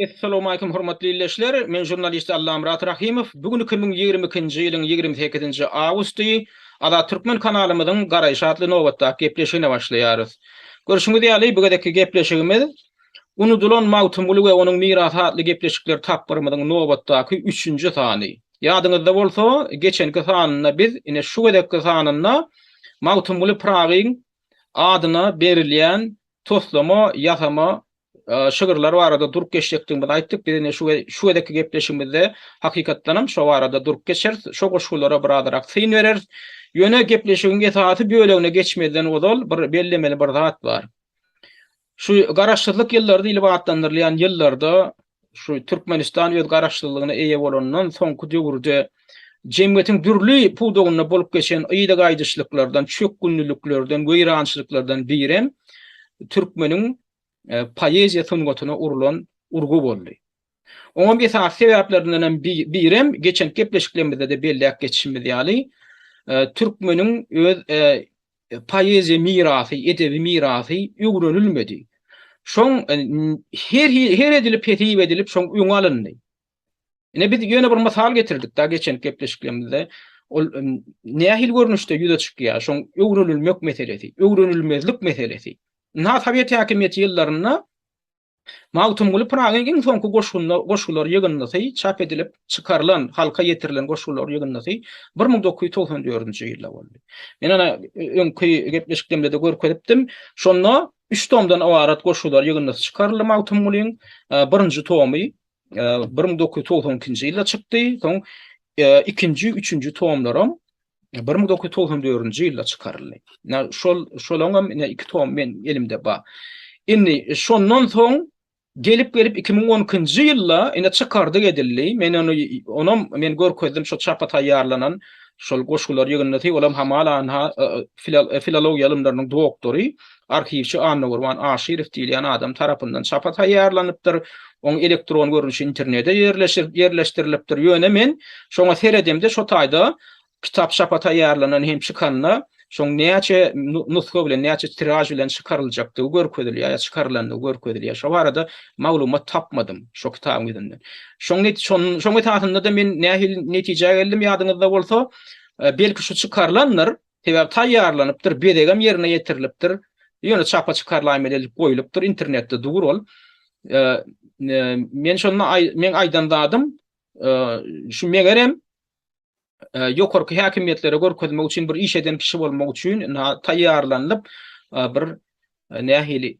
Assalamu alaykum hormatly dinleyijiler. Men jurnalist Allam Murat Rahimov. Bugün 2022-nji ýylyň 28-nji awgusty Ada Türkmen kanalymyzyň Garaýş adly nowatda gepleşigine başlaýarys. Görüşüňiz ýaly bu gedeki gepleşigimiz unutulan mawtumuly we onuň mirasy adly gepleşikler tapbyrmyzyň nowatdaky 3-nji sany. Ýadyňyzda bolsa, geçenki sanyna biz ine şu gedeki sanyna mawtumuly Pragyň adyna berilýän toslama, ýasama şygyrlar barada durup geçekdigini aýtdyk. Birine şu edeki gepleşigimizde hakykatdanam şu barada durup geçer, şu goşgulara biradarak syn berer. Ýöne gepleşigiň esaty bölegine geçmeden ozal bir bellemeli bir zat bar. Şu garaşçylyk ýyllarynda ilbatlandyrylýan ýyllarda şu Türkmenistan öz garaşçylygyna eýe bolandan soňky döwürde jemgyýetiň dürli puwdugyna bolup geçen ýyda gaýdyşlyklardan, çök günlüklerden, göýrançylyklardan birem Türkmeniň poeziýa sungatyna urulan urgu boldy. Oňa bir sebäplerinden birem geçen gepleşiklerimizde de belli geçişimiz ýaly Türkmeniň öz poeziýa mirasy, edebi mirasy öwrenilmedi. Şoň her edilip petip edilip şoň öňe alyndy. Ine biz ýöne bir masal getirdik da geçen gepleşiklerimizde. Ol nähil görnüşde ýüze çykýar şoň öwrenilmek meselesi, öwrenilmezlik meselesi. Na tabiat hakimiyeti ýyllarynda mawtumuly Pragyň soňky goşgular ýygyndasy çap edilip çykarylan, halka ýetirilen goşgular ýygyndasy 1994-nji ýylda boldy. Men ana öňki gepleşiklerimde de görkezipdim. Şonda 3 tomdan awarat goşgular ýygyndasy çykaryldy mawtumulyň birinji tomy 1992-nji ýylda çykdy. Soň ikinji, üçüncü tomlaram 1994-nji ýylda çykaryldy. Şolaňam ine 2 tom men elimde bar. Indi şondan soň gelip 2012-nji ýylda ine çykardyk edildi. Men görkezdim şu çapa taýýarlanan şol goşgular ýygyndasy olam hamalan filologiýa ilmläriniň doktory, arhivçi Anwar Aşirov diýilen adam tarapyndan çapa taýýarlanypdyr. Oň elektron görnüşi internete ýerleşdirilipdir. Ýöne men şoňa seredimde şu taýda kitap çapa taýýarlanan hem çykanna şoň näçe nuska bilen näçe tiraj bilen çykaryljakdygy görkezilýär, ýa çykarylandygy görkezilýär. Şo barada maglumat tapmadym şo kitabyň ýerinde. Şoň etatynda da men nähil netije geldim ýadyňyzda bolsa, belki şu çykarylanlar sebäp taýýarlanypdyr, bedegem ýerine ýetirilipdir. Ýöne çapa çykarylmaly edilip goýulypdyr, internetde durul. Men aýdan dadym, şu megerem ýokarky häkimetlere görkezmek üçin bir iş eden kişi bolmak üçin taýýarlanyp bir nähili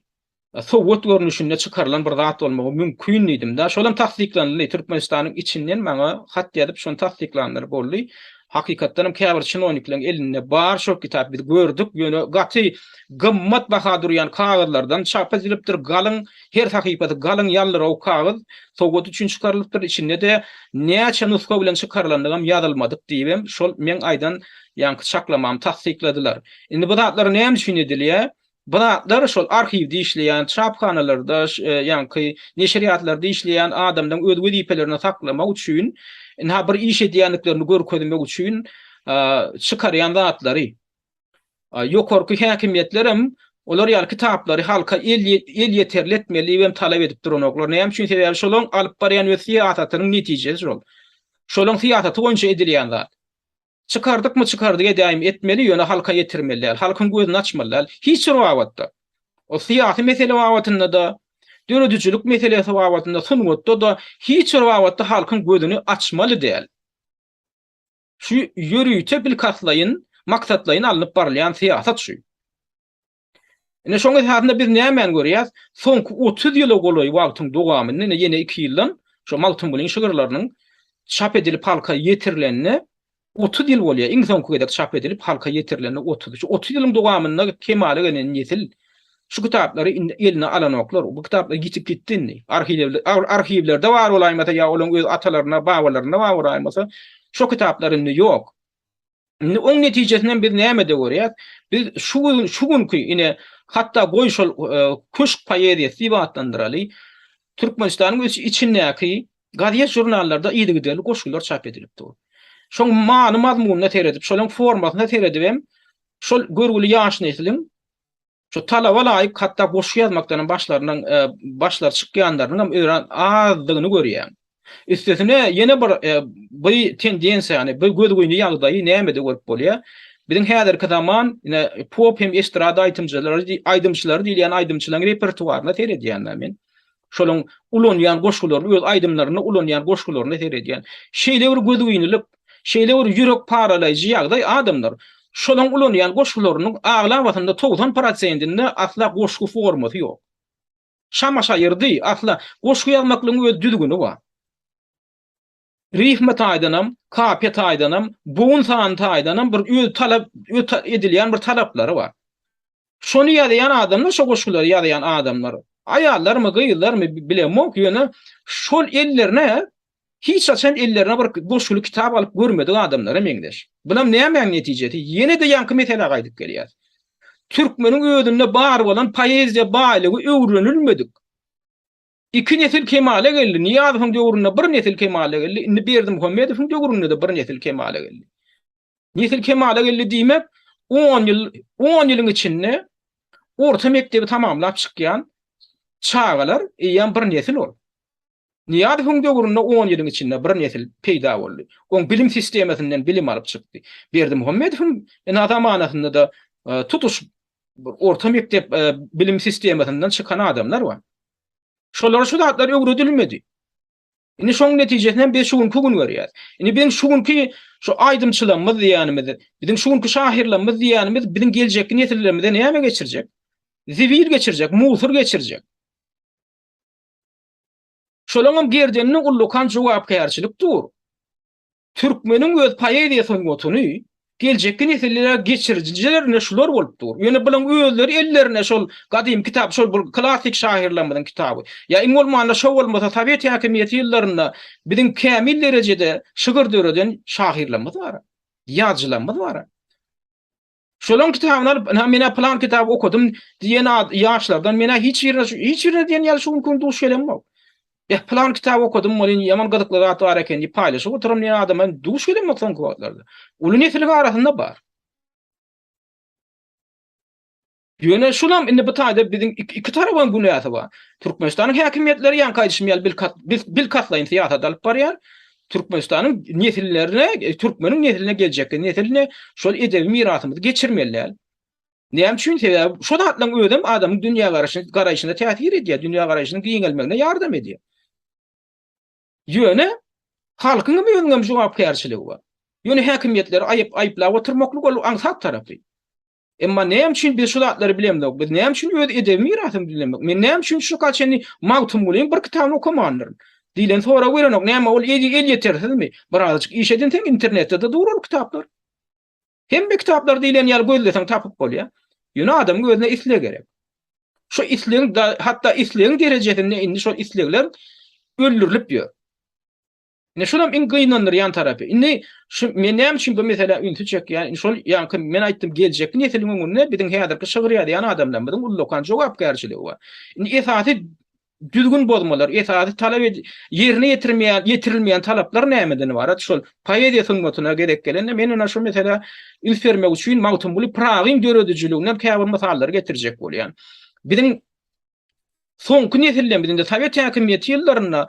sowat görnüşinde çykarylan bir zat bolmagy mümkin idim da. Şolam tasdiklandy. Türkmenistanyň içinden maňa hat ýazyp şonu tasdiklandyr boldy. Hakykatdanam käbir çynonikleň elinde bar şo kitap biz gördük. Ýöne gaty gymmat baha durýan kagazlardan çap edilipdir. Galyň her sahypasy galyň ýallyr o kagaz sowat üçin çykarylypdyr. İçinde de näçe nuska bilen çykarylandygam ýazylmadyk diýibem. Şol men aýdan ýanky çaklamam tasdikladylar. Indi bu zatlar näme üçin edilýär? Bu zatlar şol arhivde işleýän, çapkanalarda, ýanky neşriýatlarda işleýän adamdan öz wezipelerini saklamak üçin bir iş edýänliklerini görkezmek üçin çykarýan zatlary. Ýokarky häkimetlerim olar ýaly kitaplary halka el ýeterletmeli we talap edip duranoklar. Näme üçin sebäbi şolaň alyp barýan we siýasatynyň netijesi şol. Şolaň siýasaty boýunça edilýän zat. Çykardykmy çykardyk edäýim etmeli ýöne halka ýetirmeli. Halkyň gözüni açmaly. Hiç wagtda. O siýasy mesele wagtynda da döredüçilik meselesi wagtynda sunwatda da hiç wagtda halkyň gözüni açmaly däl. Şu ýörüýte bil kaslaýyn, maksatlaýyn alınıp barylýan siýasat şu. Ine şoňa häzirde biz näme görýäs? Soňky 30 ýyla golaý wagtyň dowamyny ýene 2 ýyldan şu mawtumulyň şygyrlarynyň çap edilip halka ýetirilenini 30 ýyl bolýar. Iň soňky gedek çap edilip halka ýetirilenini 30 ýylyň dowamynda kemaly gelen nesil şu kitaplary eline alanoklar. Bu kitaplar gitip gitdini. Arhivlerde var olaýmasa ýa olaň öz atalaryna, babalaryna var olaýmasa şu kitaplarynda ýok. Oň netijesinden biz näme de görýäs? Biz şu günkü ine Hatta goýşol kuşk poeziyasy batdandyraly Türkmenistanyň içindäki gaziýet jurnallarda ýygy goşgular çap edilipdir. Şoň many mazmunyna teredip, şolaň formasyna teredip hem şol görgüli ýaş nesliniň şu talaba laýyk hatda goşgu ýazmakdan başlar çykýanlaryň öýren azdygyny görýär. Üstesine ýene bir tendensiýa, ýani bir gözgüýni ýagdaýy näme de görüp bolýar. Biziň häzirki zaman pop hem estrada aýdymçylary diýilýän aýdymçylaryň repertuaryna teredýänler men. Şolaň ulanýan goşgularyny, öz aýdymlaryny ulanýan goşgularyny teredýän. Şeýle bir gözgüýnilik, şeýle bir ýürek paralaýjy ýagdaý adamlar. Şolaň ulanýan goşgularynyň aglabatynda 90%-inde asla goşgu formasy ýok. Şamaşa ýerdi, asla goşgu ýazmaklaryň öz düzgüni bar. Rifme taýdanam, kapiýe taýdanam, bugun san taýdanam bir öz talap edilýän bir talaplary bar. Şonu ýazýan adamlar, şo goşgulary ýazýan adamlar, aýallarmy, gyýylarmy bilemok, ýöne şol ellerine hiç açan ellerine bir goşgulu kitap alyp görmedik adamlara meňdeş. Bulam näme netijesi? Ýene de ýanky mesele gaýdyp gelýär. Türkmeniň özünde bar bolan poeziýa baýlygy öwrenilmedik. İki nesil kemale geldi. Niýazyň döwründe bir nesil kemale geldi. Indi Berdimuhammedowyň döwründe de bir nesil kemale geldi. Nesil kemale geldi diýmek 10 ýylyň içinde orta mektebi tamamlap çykýan çağalar ýan bir nesil ol. Niýazyň döwründe 10 ýylyň içinde bir nesil peýda boldy. Oň bilim sistematinden bilim alyp çykdy. Berdimuhammedowyň zamanynda da tutuş orta mektep bilim sistematinden çykan adamlar bar. Şolar şu zatlar öwredilmedi. Indi şoň netijesinden biz şuňky gün görýär. Indi biziň şuňky şu aýdymçylarymyz diýänimiz, biziň şuňky şahirlerimiz diýänimiz biziň geljekki nesillerimize näme geçirjek? Zivil geçirjek, musur geçirjek. Şolaňam gerdenini ullukan jogapkärçilik dur. Türkmeniň öz poeziýasynyň otuny geljekki nesillere geçirjilerine şular bolup dur. Ýöne bilen özleri ellerine şol gadim kitap, şol klassik şairlerimiň kitaby. Ya iň bolmanda şol bolmasa Sovet häkimiýeti ýyllarynda biziň kämil derejede şygyr döreden şairlerimiz bar. Ýazgylarymyz bar. Şolaň kitabyny mena plan kitap okudum diýen ýaşlardan mena hiç ýerine diýen ýaly şuň gün duş gelenmek. Plan kitap okudum, molin yaman gadıkları atı var eken paylaşıp oturum ne adamın duş gelenmek son kuvvetlerdi. Ulu nesiligi arasında bar. Ýöne şulam indi bu taýda biziň iki taraban günäsi bar. Türkmenistanyň häkimiýetleri ýan kaýdyşmaýal bil katlaýyn syýasat alyp barýar. Türkmenistanyň nesillerine, Türkmeniň nesiline geljekki nesiline şol edebi mirasymyzy geçirmelär. Näme üçin? Şo zatlaryň özüm adamyň dünýä garaýşyna täsir edýär, dünýä garaýşynyň giňelmegine ýardam edýär. Ýöne halkyň özüňem jogapkärçiligi bar. Ýöne häkimiýetleri aýyplap oturmaklyk ol aňsat tarapy. Emma näme üçin biz şu zatlary bilemdik? Biz näme üçin öz edebi mirasymy bilemdik? Men näme üçin şu kaçany magtum bolan bir kitabyny okumandyr? Dilen sonra görenok näme ol el ýetersizmi? Birazjyk iş edin teň internetde de durur kitaplar. Hem bir kitaplar dilen ýaly gözleseň tapyp bolýar. Ýöne adam gözüne isle gerek. Şu isleň hatta isleň derejesinde indi şu islegler öldürilip ýör. Ne şolam iň gynanýan tarapy. Indi şu men näme üçin bu mesele ünti çekýän, şol ýanky men aýtdym geljekki nesiliň öňünde biziň häzirki şygyr ýazýan adamlar biziň ullukan jogapkärçiligi bar. Indi esasy düzgün bolmalar, esasy talap ýerine ýetirilmeýän talaplar nämeden ibaret? Şol poeziýasyň motuna gerek gelen men ona şu mesele ilfermek üçin magtum bulup pragyň döredijiliginden käbir masallar getirjek bolýan. Biziň soňky nesillerimiň de Sovet häkimiýeti ýyllarynda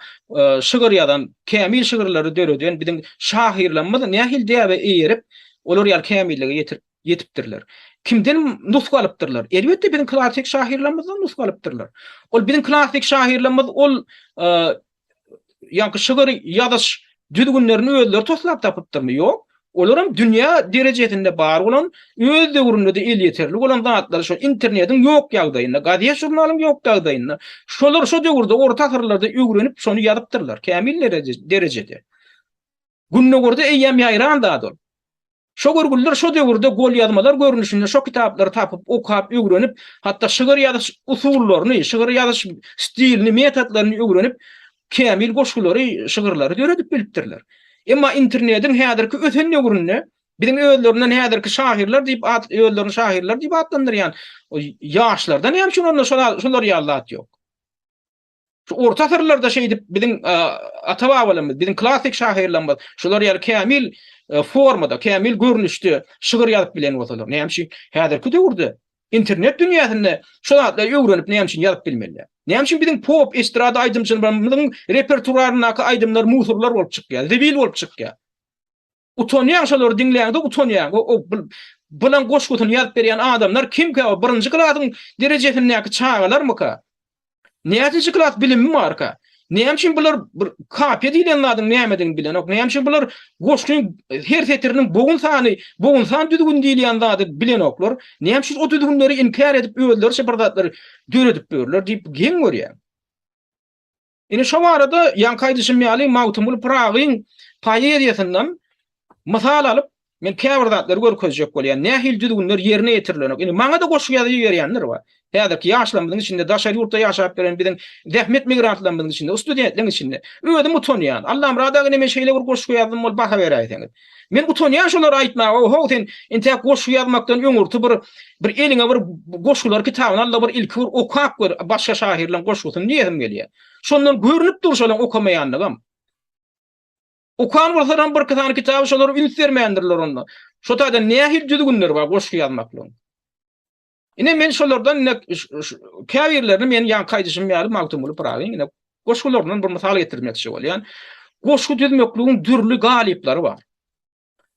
şygyr ýazan, kämil şygyrlary döreden biziň şahirlerimiz nähil däwe eýerip, olar ýaly kämilligi ýetipdirler. Kimden nuska alypdyrlar? Elbetde biziň klassik şahirlerimizden nuska alypdyrlar. Ol biziň klassik şahirlerimiz ol ýanky şygyr ýazyş düzgünlerini özleri toslap tapypdyrmy? Ýok. Olaram dünýä derejesinde bar bolan öz döwründe de el ýeterli bolan zatlar şu internetiň ýok ýagdaýynda, gaziýet jurnalyň ýok ýagdaýynda şolar şu döwürde orta asyrlarda öwrenip şonu ýazypdyrlar kämil derejede. Günne görde eýýäm ýaýran dadyr. Şo görgüller şo döwürde gol ýazmalar görnüşinde şo kitaplary tapyp okap öwrenip hatda şygyr ýazyş usullaryny, şygyr ýazyş stilini, metodlaryny öwrenip kämil goşgulary, şygyrlary döredip bilipdirler. Emma internetiň häzirki öten döwründe Bizim öýlerinden häzirki şahirler diýip öýlerini şahirler diýip adlandyrýan. O ýaşlardan hem şolar ýalat ýok. Şu orta asyrlarda şey dip bizim ata-babalarymyz, bizim klassik şahirlerimiz şolar ýaly kämil formada, kämil görnüşde şygyr ýazyp bilen bolsalar. Näme häzirki döwürde internet dünýäsinde şolar öwrenip näme üçin ýazyp bilmeliler. Näme üçin bizim pop, estrada aýdymçylarynyň repertuaryna aýdymlar musurlar bolup çykýar, debil bolup çykýar. Utonýan şolar dinleýände utonýan. O bilen goşgutyny ýazyp berýän adamlar kimkä o birinji klasyň derejesinde näki çağalarmyka? Näçe klas bilimi marka? Näme üçin bular bir kapya diýilenlerden nämeden bilen ok? Näme üçin bular goşgyň her setiriniň bogun san düzgün diýilýän zady bilen oklar? Näme üçin o düzgünleri inkar edip öýler şepardatlary döredip berler diýip geň görýär. Ine şo arada ýankaýdyşym ýaly Mawtumul Pragyň paýerýasyndan mysal alyp men käbirdatlary görkezjek bolýan nähil düzgünler ýerine ýetirilenok. Ine maňa da goşgy ýazy ýerýänler bar. Häzirki ýaşlarymyzyň içinde daşary ýurtda ýaşap beren biziň zähmet migrantlarynyň içinde, studentleriň içinde öýdüm utonýan. Allah'ım radagyny men şeýle bir goşgy ýazym bol baha berýär. Men utonýan şolar aýtmagy, o sen inte goşgy ýazmakdan öňürti bir eliňe bir goşgylar kitabyny Allah bir ilki bir okap bir başga şahirleň goşgusyny diýesim gelýär. Şondan görünüp durşalan okamaýandygam. Okan bolsaram bir kitany kitaby şolar ünsermeýändirler onda. Şo taýda nähil düzgünler bar goşgy ýazmaklyň. Ine men şolardan käbirlerini men ýankaýdyşym ýaly Mawtumul Pragyň ine goşgularyndan bir mysal getirmekçi bolýan. Goşgy düzmekligiň dürli galyplary bar.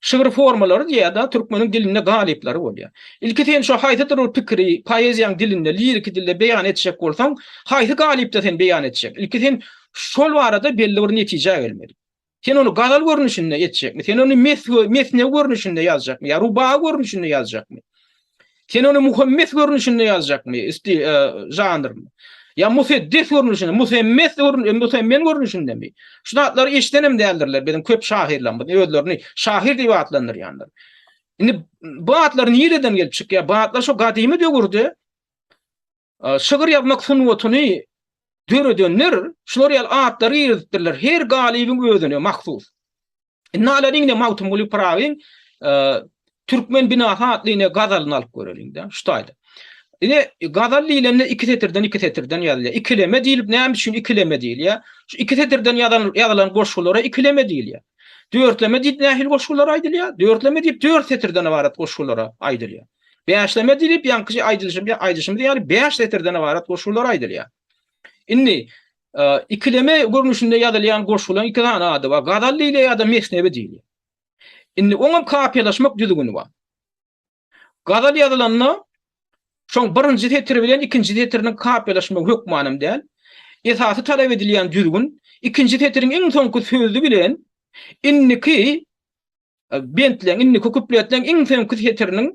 Şygyr formalary diýär-de türkmeniň dilinde galyplary bolýar. Ilki sen şo haýsydyr pikiri poeziýaň dilinde, lirik dilde beýan etjek bolsaň, haýsy galypda sen beýan etjek. Ilki sen şol barada belli bir netije gelmeli. Sen onu gazal görnüşinde etjekmi? Sen onu mesne görnüşinde ýazjakmy? Ya ruba görnüşinde ýazjakmy? Sen onu muhammed görnüşinde ýazjakmy? Janrmy? Ya museddis görnüşinde, musemmen görnüşinde mi? Şunatlar eşdenem däldirler. Bizim köp şahirler, öýlerini şahir diýip adlandyrýanlar. Indi bu atlar nireden gelip çykýar? Bu atlar şo gadymy döwürde şygyr ýazmak sunwatyny döredenler, şolar ýaly atlary ýerdirler. Her galybyň özüne mahsus. Nalanyň Mawtumul Pragyň türkmen binasy atlyny gazalyny alyp göreliňde. Şu taýda. Ine gazal diýilende iki setirden ýazylýar. İkileme diýilip näme üçin ikileme diýilýär? Şu iki setirden ýazylan goşgulara ikileme diýilýär. Dörtleme diýip nähil goşgulara aýdylýar. Dörtleme diýip dört setirden ibaret goşgulara aýdylýar. Beşleme diýip ýanky aýdyşym diýýär, beş setirden ibaret goşgulara aýdylýar. Inni ikileme görnüşinde ýazylýan goşgular iki tane ady bar. Gazal diýilýär ýa-da mesnebi diýilýär. Inni oňam kapyalaşmak düzgüni bar. Gazal ýazylanyny şoň birinji setir bilen ikinji setiriniň kapyalaşmagy hökmanam däl. Esasy talap edilýän düzgün ikinji setiriň iň soňky sözü bilen inniki bentlen inniki kupletlen iň soňky setiriniň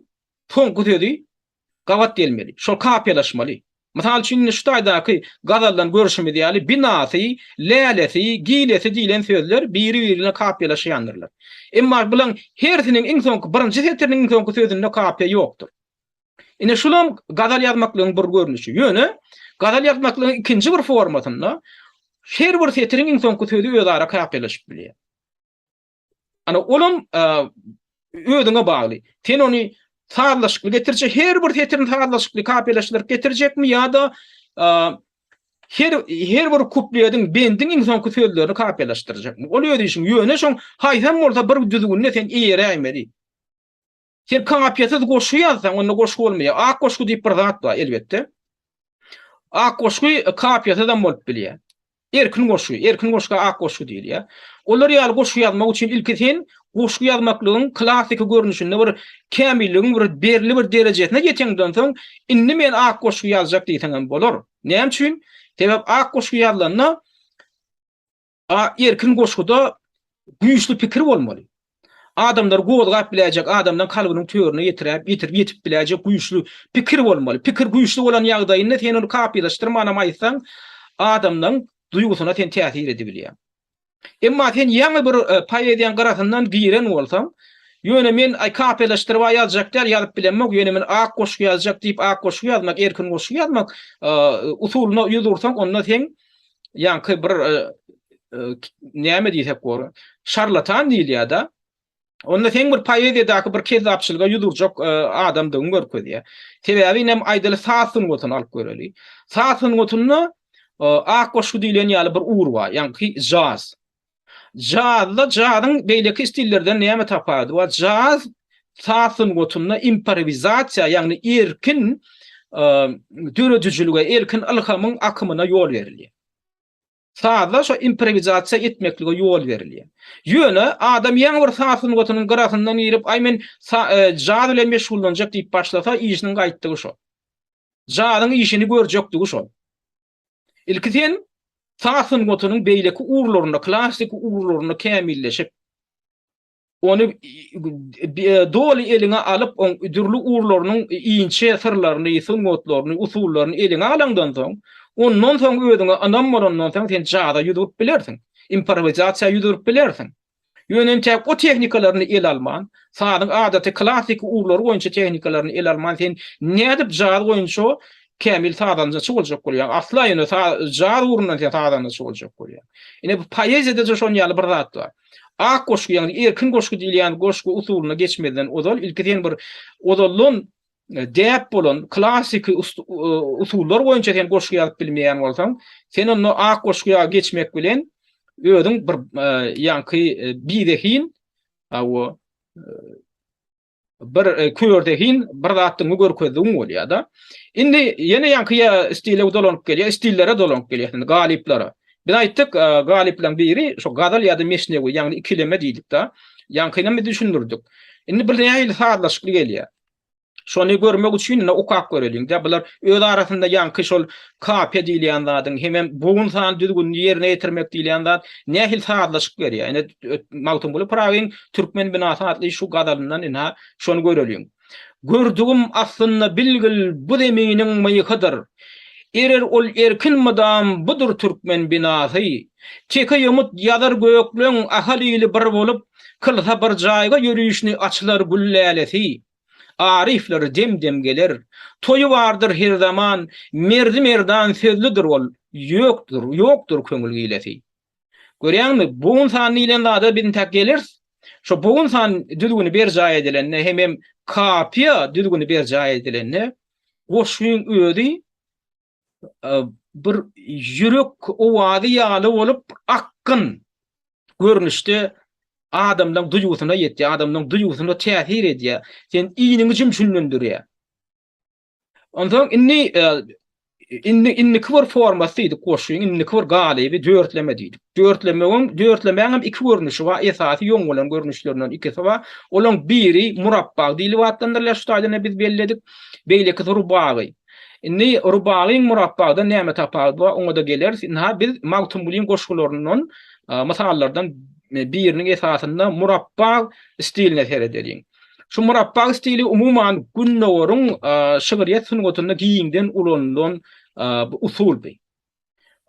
soňky sözü gawat gelmeli. Şol kapyalaşmaly. Mysal üçin şu taýdaky gazaldan görüşimi diýäli binasy, lälesi, gilesi diýilen sözler biri-birine kapyalaşýandyrlar. Emma bulan hersiniň iň soňky birinji setiriniň iň soňky sözünde kapya ýokdur. Ine şulam gazal ýazmaklygyň bir görnüşi. Ýöne gazal ýazmaklygyň ikinji bir formatynda her bir setiriň iň soňky sözü özara kapyalaşyp bilýär. Ana olam özüne bagly. Sen onu sağlaşıklı getirce her bir setirin sağlaşıklı kapyalaştırıp getirecekmi ya da her bir kupliyadın bendin iň soňky sözlerini kapyalaştıracakmy? Oluyor diýişim. Ýöne şoň haýsam bolsa bir düzgünne sen eýere aýmeli. Sen kapyasyz goşgy ýazsaň, onda goşgy bolmaýar. Ak goşgy diýip bir zat bar elbetde. Ak goşgy kapyasyzdan bolup bilýär. Erkin goşgy ak goşgy diýilýär. Olar ýaly goşgy ýazmak üçin ilki sen goşgy ýazmaklygyň klassik görnüşinde bir kämilligiň bir berli bir derejesine ýetenden soň inni men ak goşgy ýazjak diýsen bolar. Näme üçin? Sebäp ak goşgy ýazlanda erkin goşgyda güýçli pikir bolmaly. Adamlar gowdgap biläjek, adamdan kalbynyň töwerine ýetip biläjek güýçli pikir bolmaly. Pikir güýçli bolan ýagdaýynda sen onu kapyalaşdyrmanam aýtsaň, adamdan duýgusyna sen täsir edebilýär. Emma sen ýaňy bir paýeýan garasyndan giren bolsaň, ýöne men kapyalaşdyryp ýazjak däl ýazyp bilenmek, ýöne men ak goşgy ýazjak diýip ak goşgy ýazmak, erkin goşgy ýazmak usulyna ýuzursaň, onda sen ýaňky bir näme diýsek gory, şarlatan diýilýär-de. Onda sen bir poeziyadaky bir kezapçylyga ýudurjak adamdygyň görkezýär. Sebäbi nem aýdaly sasyn gotun alyp göreli. Sasyn gotuny akgoşgu diýilen ýaly bir ugur bar, ýani jaz. Jazda jazyň beýleki stillerden näme tapady? Wa jaz sasyn gotuny improvizasiýa, ýani erkin döredüjülüge, erkin ilhamyň akymyna ýol berilýär. Sadla şo improvizasiýa etmeklige ýol berilýär. Ýöne adam ýa bir sasyn gotunyň gyrasyndan ýerip, "Ay men jaz bilen meşgullanjak" diýip başlasa, işiniň gaýtdygy şo. Jazyň işini görjekdigi şo. Ilki sen sasyn gotunyň beýleki urlaryny, klassik urlaryny kämilleşip, onu doli eline alıp, on dürlü urlarynyň iňçe sırlaryny, ýysun gotlaryny, usullaryny eline alandan soň, ondan soň özüňe anammarandan soň sen jaza ýudurup bilersiň. Improvizasiýa ýudurup bilersiň. Ýönem tek o tehnikalaryny el alman, sadyň adaty klassik urlar goýunça tehnikalaryny el alman, sen nädip jaz goýunça kämil sadança çykyljak bolýar. Asla ýöne jaz urundan sen sadança çykyljak bolýar. Ine bu poeziyada da şon ýaly bir zat bar. Ak goşgu, ýani erkin goşgu diýilýän goşgu usulyna geçmeden odal ilkiden bir odallyn däp bolan klassik usullar goýunça sen goşgu ýazyp bilmeýän bolsaň, sen onu ak goşguya geçmek bilen özüň bir ýanky bidehin aw bir köýerdehin bir zatdyň görkezdiň bolýar da. Indi ýene ýanky stile dolanyp gelýär, stillere dolanyp gelýär, galiplere. Biz aýtdyk, galipleň biri şo gadal ýa-da meşnewi, ýani ikileme diýdik da. Ýankyna me düşündirdik. Indi bir näme sadlaşyk gelýär. Şonu görmek üçin ukak göreliň. Da bular öz arasynda ýanky şol kape diýilýän zadyň hemem bugun san düzgün ýerine ýetirmek diýilýän zat nähil sadlaşyk berýär. Ene magtym bolup prawiň türkmen binasy atly şu gadalyndan ina şonu göreliň. Gördügüm aslynda bilgil bu deminiň myhydyr. Erer ol erkin madam budur türkmen binasy. Çeke ýumut ýazar göýekleň ahaliýli bir bolup, kylsa bir jaýga ýürüýüşni açylar güllälesi. Arifler dem gelir. Toyu vardır her zaman, merdi merdan sözlüdür ol. Yoktur köngül gilesi. Görýäňmi? Bu insan ilen da bin tak gelir. Şo bu insan düzgünü bir jaý edilenne, hemem kapya düzgünü bir jaý edilenne, goşuň ödi bir ýürek owady ýaly bolup akkyn görnüşde adamdan duýgusyna ýetdi, adamdan duýgusyna täsir edýär. Sen iňiňi jümşünlendirýär. Ondan inni kıvır formasıydı koşuyun, inni kıvır galibi dörtleme deydik. Dörtlemeğin iki görünüşü var, esası yoğun olan görünüşlerinden ikisi var. Olan biri murabba deyili vatandarlar şutaylarına biz belledik. Beyle kısı rubağı. Inni rubağın murabbağda näme tapadı var, ona da gelir. Biz Magtumbulyň goşgularının masallardan birinin esasında murabba stiline serederiň. Şu murabba stili umuman günnorun şygyryat sungatynda giyinden ulandan usul bey.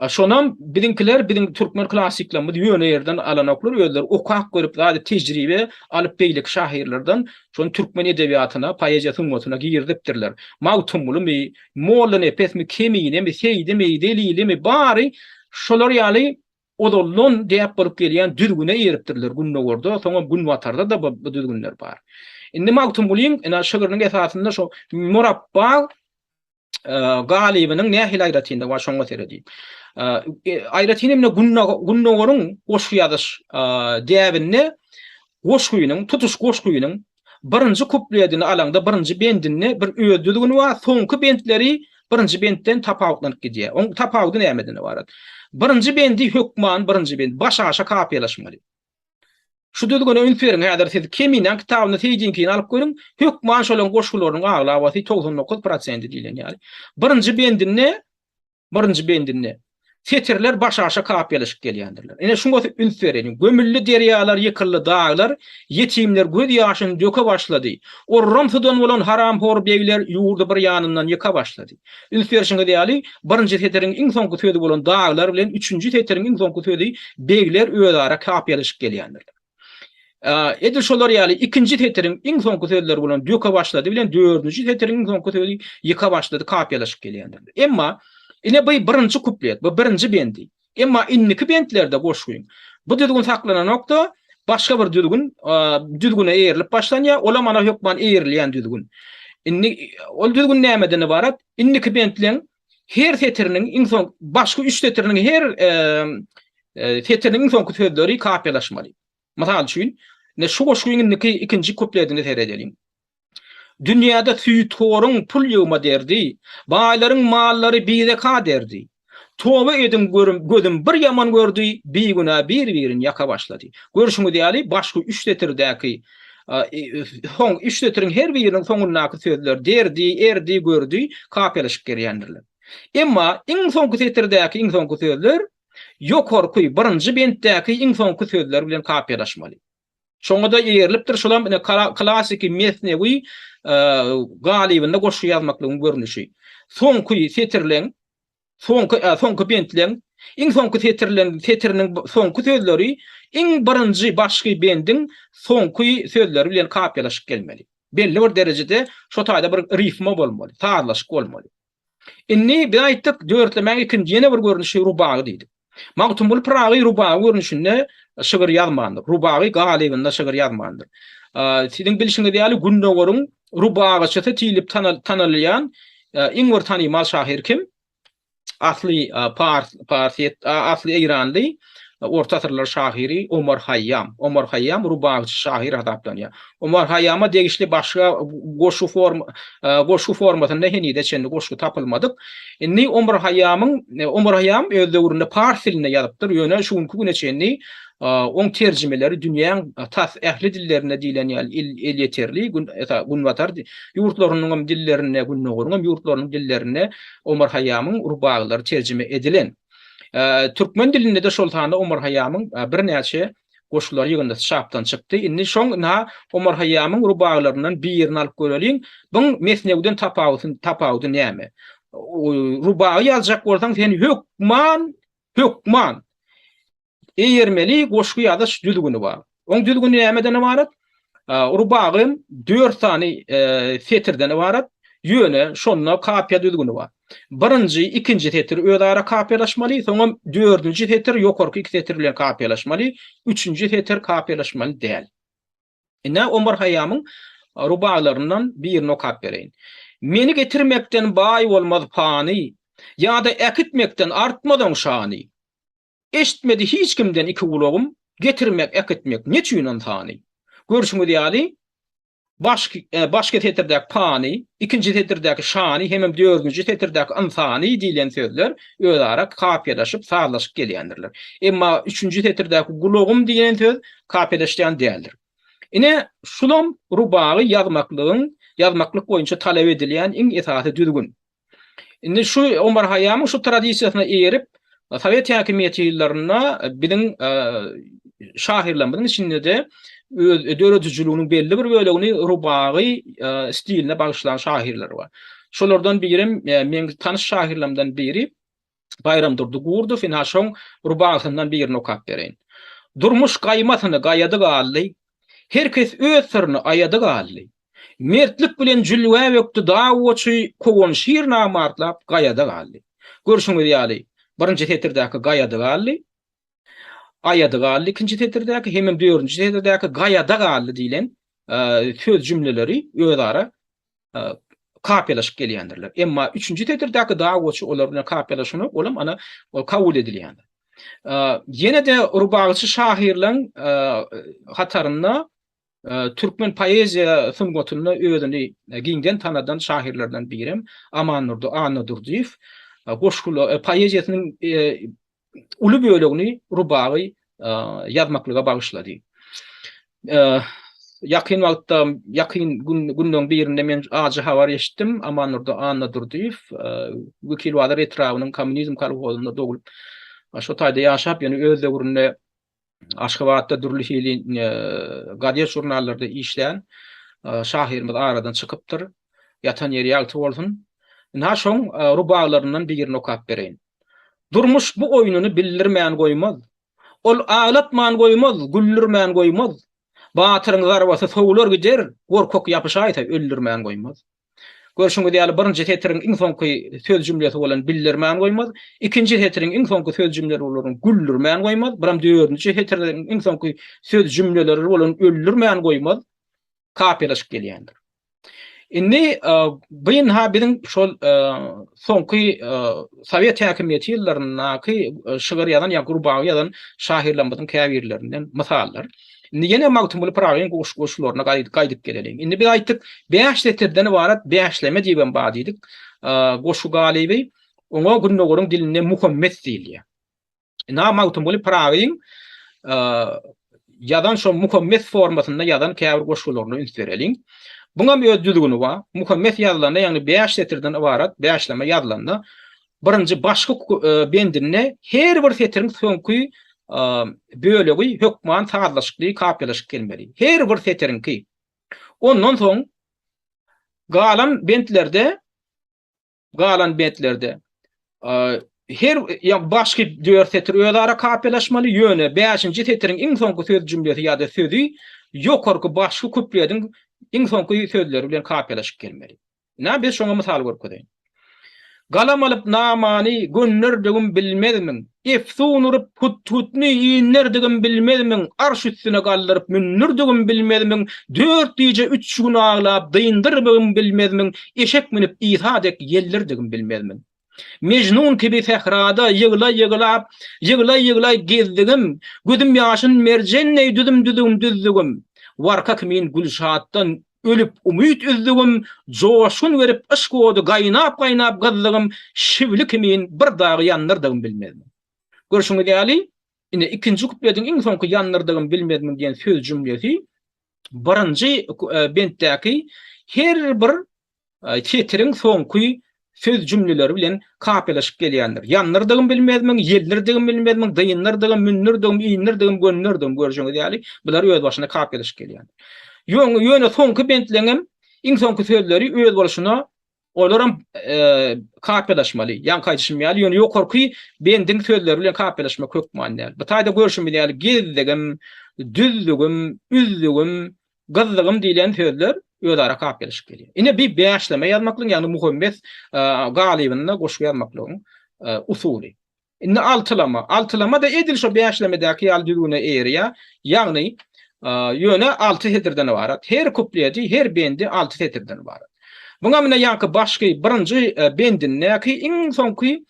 Şonam bizimkiler bizim türkmen klasiklerimiz ýöne ýerden alanoklar öýler okak görüp zady tejribe alyp beýlik şahyrlardan şonu türkmen edebiýatyna, poeziýa sungatyna girdipdirler. Magtumbuly mollany pesmi kemini mi seydi mi delili mi bari şolar ýaly odollun diýip borup gelýän düzgüne ýeripdirler günnorda, soňra gün watarda da bu düzgünler bar. Indi Magtumbulyň ina şygyrynyň esasynda şo murabba galibinin nähil aýratynda wa şoňa seredi. Aýratynymna günnorun goşgu ýazyş däbinne goşguýynyň tutuş goşguýynyň birinji kupletini alanda birinji bendini bir öýdüdügini we soňky bendleri birinji bendden tapawutlanyp gidýär. Oň tapawudy nämedini barat. Birinji bendi hökman, birinji bend başa-aşa kapýalaşmaly. Şu düzgüne ünferiň häzir siz kemiň kitabyny sejinkiň alyp görüň, hökman şolan goşgularyň aglawaty 99% diýilen ýaly. Birinji bendinne setirler başa-aşa kapýalaşyp gelýändirler. Ene şuňa ünferiň gömülli derýalar, ýykylly dağlar, ýetimler göz ýaşyny döke başlady. O ramsydan bolan haram hor beýler ýurdy bir ýanyndan ýyka başlady. Ünferiňe diýäli, birinji seteriň iň soňky sözi bolan dağlar bilen üçünji seteriň iň soňky sözi beýler özara kapýalaşyp gelýändirler. Edil şolar ýaly ikinji teteriň iň soňky sözleri bolan döke başlady bilen dördüncü teteriň iň soňky sözi ýyka başlady, kapýalaşyp gelýändir. Emma ine bu birinji kuplet, bu birinji bendi. Emma inniki bendlerde goşguýyn. Bu düzgün saklanan nokta başga bir düzgüne eýerilip başlanýar, ola mana hökman eýerilýän düzgün. Inni ol düzgün nämeden ibarat? Inniki bentleň her setiriniň inson başga 3 setiriniň her setiriniň soňky sözleri kapyalaşmaly. Masal üçin, ne şu goşgyň inniki ikinji kupletini seredeliň. Dünýäde süýtoryň pul ýygma derdi, baýlaryň mallary bize ka derdi. Toba edin gözüm bir yaman gördü, bir güna bir-birini yaka başlady. Görüşüňi diýäli başga 3 setirdäki son 3 setiriň her biriniň soňundaky sözler derdi, erdi, gördü, kapyalaşyp gelýändirler. Emma iň soňky setirdäki iň soňky sözler ýokarky birinji bentdäki iň soňky sözler bilen kapyalaşmaly. Şoňa da eýerilipdir şolam klasik mesnewi galybynda goşgy ýazmaklygyň görnüşi. Soňky setirleň soňky bentleň iň soňky setiriniň soňky sözleri iň birinji başky bendin soňky sözleri bilen kapyalaşyp gelmeli. Belli bir derejede şo taýda bir rifma bolmaly, taýlaşyk bolmaly. Inni bir aýtdyk, dörtlemäň ikinji ýene bir görnüşi rubagy diýdik. Magtum bul pragy rubagy görnüşinde şygyr ýazmandyr. Rubagy galybynda şygyr ýazmandyr. Siziň bilişiňiz diýäli gündogorun rubagy çete tiýilip tanalýan iň bir tanymal şahyr kim? Asly asly Eýranly orta asyrlar şahyry Omar Hayyam. Omar Hayyam rubagy şahyr adaplanýar. Omar Hayyama degişli başga goşu formatynda henide çenli goşu tapylmadyk. Inni Omar Hayyam öz döwründe fars diline ýazypdyr. Ýöne şuňky güne çenli oň terjimeleri dünýäň tas ähli dillerine diýilen el ýeterli günwatar ýurtlarynyň dillerine günnogurun ýurtlarynyň dillerine Omar Hayyamyň rubagylary terjime edilen. Türkmen dilinde de şol tanda Omar Hayyamyň bir näçe goşulary ýygynda şapdan çykdy. Inni şoň Omar Hayyamyň rubaglarynyň birini alyp göreliň. Buň mesnewden tapawuty näme? Rubagy ýazjak bolsaň sen hökman eýermeli goşgy ýazyş düzgüni bar. Oň düzgüni nämeden ibarat? Rubagym 4 tany setirden ibarat. Ýöne şonda kapya düzgüni bar. Birinji, ikinji setir özara kapyalaşmaly, soňra dördünji setir ýokarky iki setir bilen kapyalaşmaly, üçünji setir kapyalaşmaly däl. Ine Omar Hayyamyň rubaglaryndan birini okap bereýin. Meni getirmekden baý bolmaz pany, ýa-da ekitmekden artmadan şany. Eşitmedi hiç kimden iki ulagym, getirmek, ekitmek neçüýün tany. Görüşüňiz diýäli başka setirdäki pany, ikinji setirdäki şany, hemem dördünji setirdäki insany diýilen sözler özara kapyalaşyp, sarlaşyp gelýändirler. Emma üçünji setirdäki gulagym diýilen söz kapyalaşýan däldir. Ine şulam rubagy ýazmaklyk boýunça talap edilýän iň esasy düzgün. Indi şu Omar Hayyamyň şu tradisiýasyna eýerip Sovet häkimiýeti ýyllarynda biziň şahirlerimiň içinde de döwletçiligiň belli bir bölegini rubagy stiline bagyşlanan şahirler bar. Şolardan birim men tanyş şahirlerimden biri Bayram Durdugurdu finaşoň rubagyny birini okap bereýin. Durmuş gaýmatyny gaýady gally, herkes öz syryny aýady gally. Mertlik bilen jülwe wekti dawaçy kowan şiir namartlap gaýady gally. Görüşüňiz diýäli birinji setirdäki gaýady gally, aýady gally, ikinji setirdäki hemem dördünji setirdäki gaýada gally diýilen söz jümleleri özara kapyalaşyp gelýändirler. Emma üçünji setirdäki dawaçy olar bilen kapyalaşyny olam ana kabul edilýändir. Ýene de rubagyçy şahirleň hatarynda Türkmen poeziýa sungatyny özüni giňden tanadan şahirlerden birim Aman Durdiýew goşgulu poeziýasynyň uly bölegini rubagy ýazmaklyga bagyşlady. Ýakyn wagtda gündüň birinde men ajy habar eşitdim. Aman Durdiýew wekil wazir etrawynyň kommunizm kolhozunda dogulup şo taýda ýaşap, ýani öz döwründe Aşgabatda durly gadyet jurnallarda işleyen şahirimiz aradan çıkıptır. Yatan yeri ýalty bolsun. Naşoň rubaglaryndan birini okap bereýin. Durmuş bu oýunyny bildirmän goýmaz. Ol alatman goýmaz, güllürmän goýmaz. Batyryň garbasy sowlar gider, gorkok ýapyşaýta öldürmän goýmaz. Görşüňiz ýaly birinji tetiriň iň soňky söz jümlesi bolan bildirmän goýmaz. Ikinji tetiriň iň soňky söz jümleleri bolan güldürmän goýmaz. Biram dördüncü tetiriň iň soňky söz jümleleri bolan öldürmän goýmaz. Kapylaşyp gelýändir. Indi bugün ha bizim şol soňky Sowet häkimiýeti ýyllaryndaky şygyr ýazan ýa gurbagy ýazan şahyrlarymyzyň käbirlerinden misallar. Indi ýene magtymly prawyň goşguşlaryna gaýdyp gelelim. Indi biz aýtdyk 5 tetirden ibaret 5leme diýen badydyk. Goşu galibi oňa günnägörüň dilinde Muhammed diýilýär. Na magtymly prawyň ýazan şo Muhammed formatynda ýazan käbir goşgularyny ünsvereliň. Buňa bir özdüdügini var. Muhammed ýazylanda ýagny 5 tetirden ibaret 5leme ýazylanda birinji başga bendine her bir tetiriň soňky bölegi hökman taýdanlaşykly kapylaşyp gelmeli. Her bir tetiriňki. Ondan soň galan bentlerde her başga 4 tetir öýdara kapylaşmaly ýöne 5-nji tetiriň iň soňky söz jümlesi ýa-da sözü ýokarky başga köplediň iň soňky sözleri bilen kapylaşyp gelmeli. Näme biz şoňa mysal görkezýän. Galam alıp namani gönnerdigim bilmezmin. Efsunurup put-putny ýinlerdigim bilmezmin. Arş üstüne galdyryp münnürdigim bilmezmin. 4 diýje 3 gün aglap dyndyrmagym bilmezmin. Eşek minip ýa-da ýellirdigim bilmezmin. Mecnun gibi sehrada ýyglap gezdigim. Gözüm ýaşyn merjenle düzüm. Warka kimin gülşatdan ölüp umyt üzdigim, joşun berip ışgody gaýnap gyzdygym, şivli kimin bir dagy ýandyrdygym bilmezdim. Görşüňiz ýaly, ine ikinji kupletiň iň soňky ýandyrdygym bilmezdim diýen söz jümlesi birinji bentdäki her bir tetiriň soňky söz jümleleri bilen kapylaşyp gelýändir. Ýandyrdygym bilmezdim, ýellirdigim bilmezdim, dyýndyrdygym, münnürdigim, ýyndirdigim, gönnürdigim görşüňiz ýaly, bular öz başyna kapylaşyp gelýändir. Ýöne soňky bentleňem iň soňky sözleri öz bolşuna olaram kapylaşmaly. Ýa gaýtşymýaly, ýöne ýokarky bendiň sözleri bilen kapylaşmak hökmanlar. Bu taýda görşüňiz ýaly gezdigim, düzdigim, üzdügim, gyzdygym diýilen sözler öýdara kapylaşyp gelýär. Ine bir 5leme ýazmaklyň ýagny Muhammed galibinde goşu ýazmaklyň usuly. Ine 6lama da edil şo 5lemedäki ýaly ýerýä, ýagny ýöne 6 tetirden ibaret. Her kupleti, her bendi 6 tetirden ibaret. Buňa mine ýa-ki başga birinji bendinäki iň soňky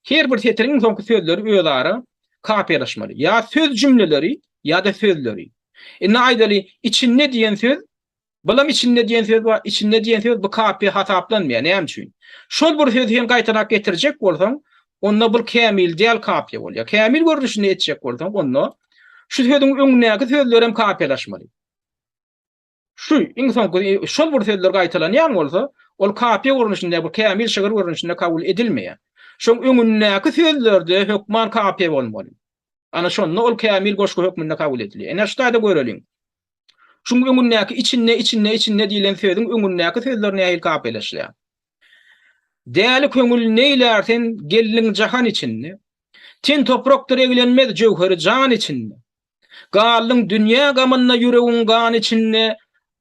her bir tetiriň soňky sözleri öýdara kapylaşmaly. Ýa söz jümleleri ýa-da sözleri. Ine aýdaly içinde diýen söz, bulam içinde diýen söz bar, içinde diýen söz bu kapy hataplanmaýar. Näme üçin? Şol bir sözi hem gaýtarak getirjek bolsaň, onda bir kämil diýel kapy bolýar. Kämil görnüşini etjek bolsaň, onda şu sözüň öňündäki sözler hem kapylaşmaly. Şu iň soňky şol bir sözler gaýtalanýan bolsa, ol kapy görnüşinde bu kämil şygyr görnüşinde kabul edilmeýär. Şoň öňündäki sözlerde hökman kapy bolmaly. Ana şonu ol kämil goşgy hökmünde kabul edilýär. Ene şu taýda göreliň. Şoň öňündäki içinde diýilen sözüň öňündäki sözler nähil kapylaşýar. Däli köňül neýlersen gelliň jahan içinde, tin toprakdyr egilenmez jewheri jan içinde. Galyň dünýä gamyna ýüregiň gan içinde,